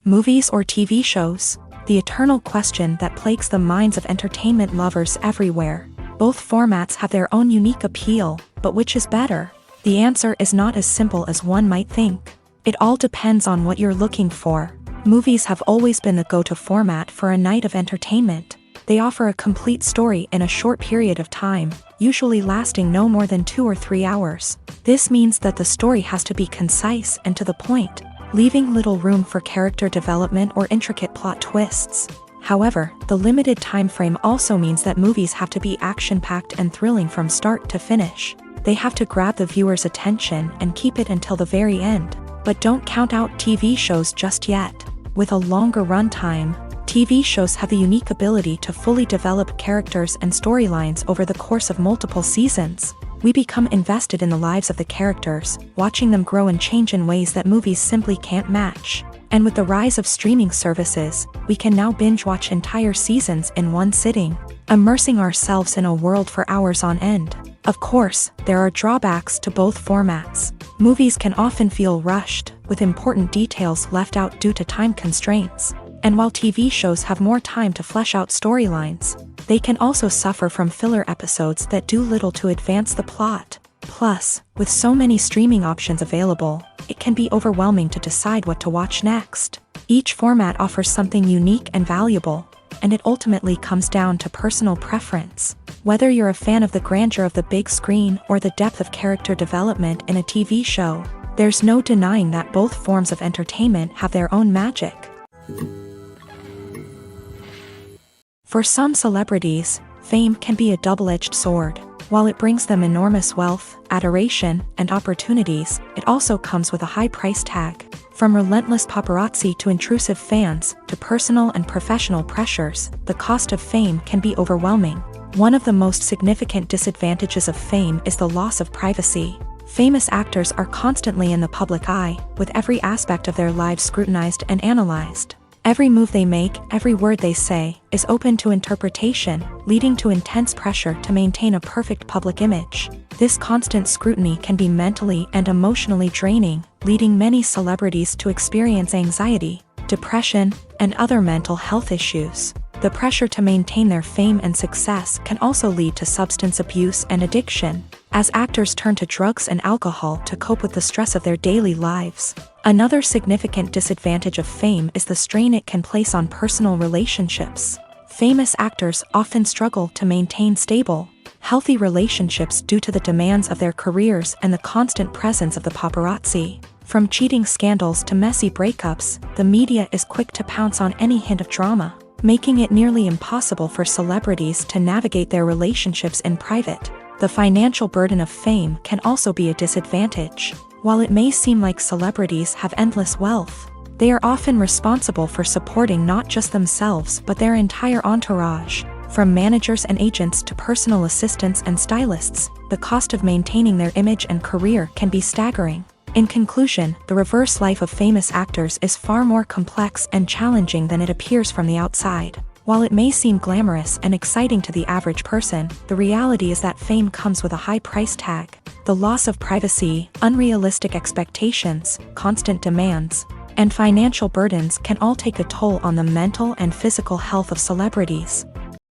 Speaker 1: Movies or TV shows? The eternal question that plagues the minds of entertainment lovers everywhere. Both formats have their own unique appeal, but which is better? The answer is not as simple as one might think. It all depends on what you're looking for. Movies have always been the go-to format for a night of entertainment. They offer a complete story in a short period of time, usually lasting no more than 2 or 3 hours. This means that the story has to be concise and to the point, leaving little room for character development or intricate plot twists. However, the limited time frame also means that movies have to be action-packed and thrilling from start to finish. They have to grab the viewer's attention and keep it until the very end. But don't count out TV shows just yet. With a longer runtime, TV shows have the unique ability to fully develop characters and storylines over the course of multiple seasons. We become invested in the lives of the characters, watching them grow and change in ways that movies simply can't match. And with the rise of streaming services, we can now binge-watch entire seasons in one sitting, immersing ourselves in a world for hours on end. Of course, there are drawbacks to both formats. Movies can often feel rushed, with important details left out due to time constraints. And while TV shows have more time to flesh out storylines, they can also suffer from filler episodes that do little to advance the plot. Plus, with so many streaming options available, it can be overwhelming to decide what to watch next. Each format offers something unique and valuable, and it ultimately comes down to personal preference. Whether you're a fan of the grandeur of the big screen or the depth of character development in a TV show, there's no denying that both forms of entertainment have their own magic. For some celebrities, fame can be a double-edged sword. While it brings them enormous wealth, adoration, and opportunities, it also comes with a high price tag. From relentless paparazzi to intrusive fans, to personal and professional pressures, the cost of fame can be overwhelming. One of the most significant disadvantages of fame is the loss of privacy. Famous actors are constantly in the public eye, with every aspect of their lives scrutinized and analyzed. Every move they make, every word they say, is open to interpretation, leading to intense pressure to maintain a perfect public image. This constant scrutiny can be mentally and emotionally draining, leading many celebrities to experience anxiety, depression, and other mental health issues. The pressure to maintain their fame and success can also lead to substance abuse and addiction. as actors turn to drugs and alcohol to cope with the stress of their daily lives. Another significant disadvantage of fame is the strain it can place on personal relationships. Famous actors often struggle to maintain stable, healthy relationships due to the demands of their careers and the constant presence of the paparazzi. From cheating scandals to messy breakups, the media is quick to pounce on any hint of drama, making it nearly impossible for celebrities to navigate their relationships in private. The financial burden of fame can also be a disadvantage. While it may seem like celebrities have endless wealth, they are often responsible for supporting not just themselves but their entire entourage. From managers and agents to personal assistants and stylists, the cost of maintaining their image and career can be staggering. In conclusion, the reverse life of famous actors is far more complex and challenging than it appears from the outside. While it may seem glamorous and exciting to the average person, the reality is that fame comes with a high price tag. The loss of privacy, unrealistic expectations, constant demands, and financial burdens can all take a toll on the mental and physical health of celebrities.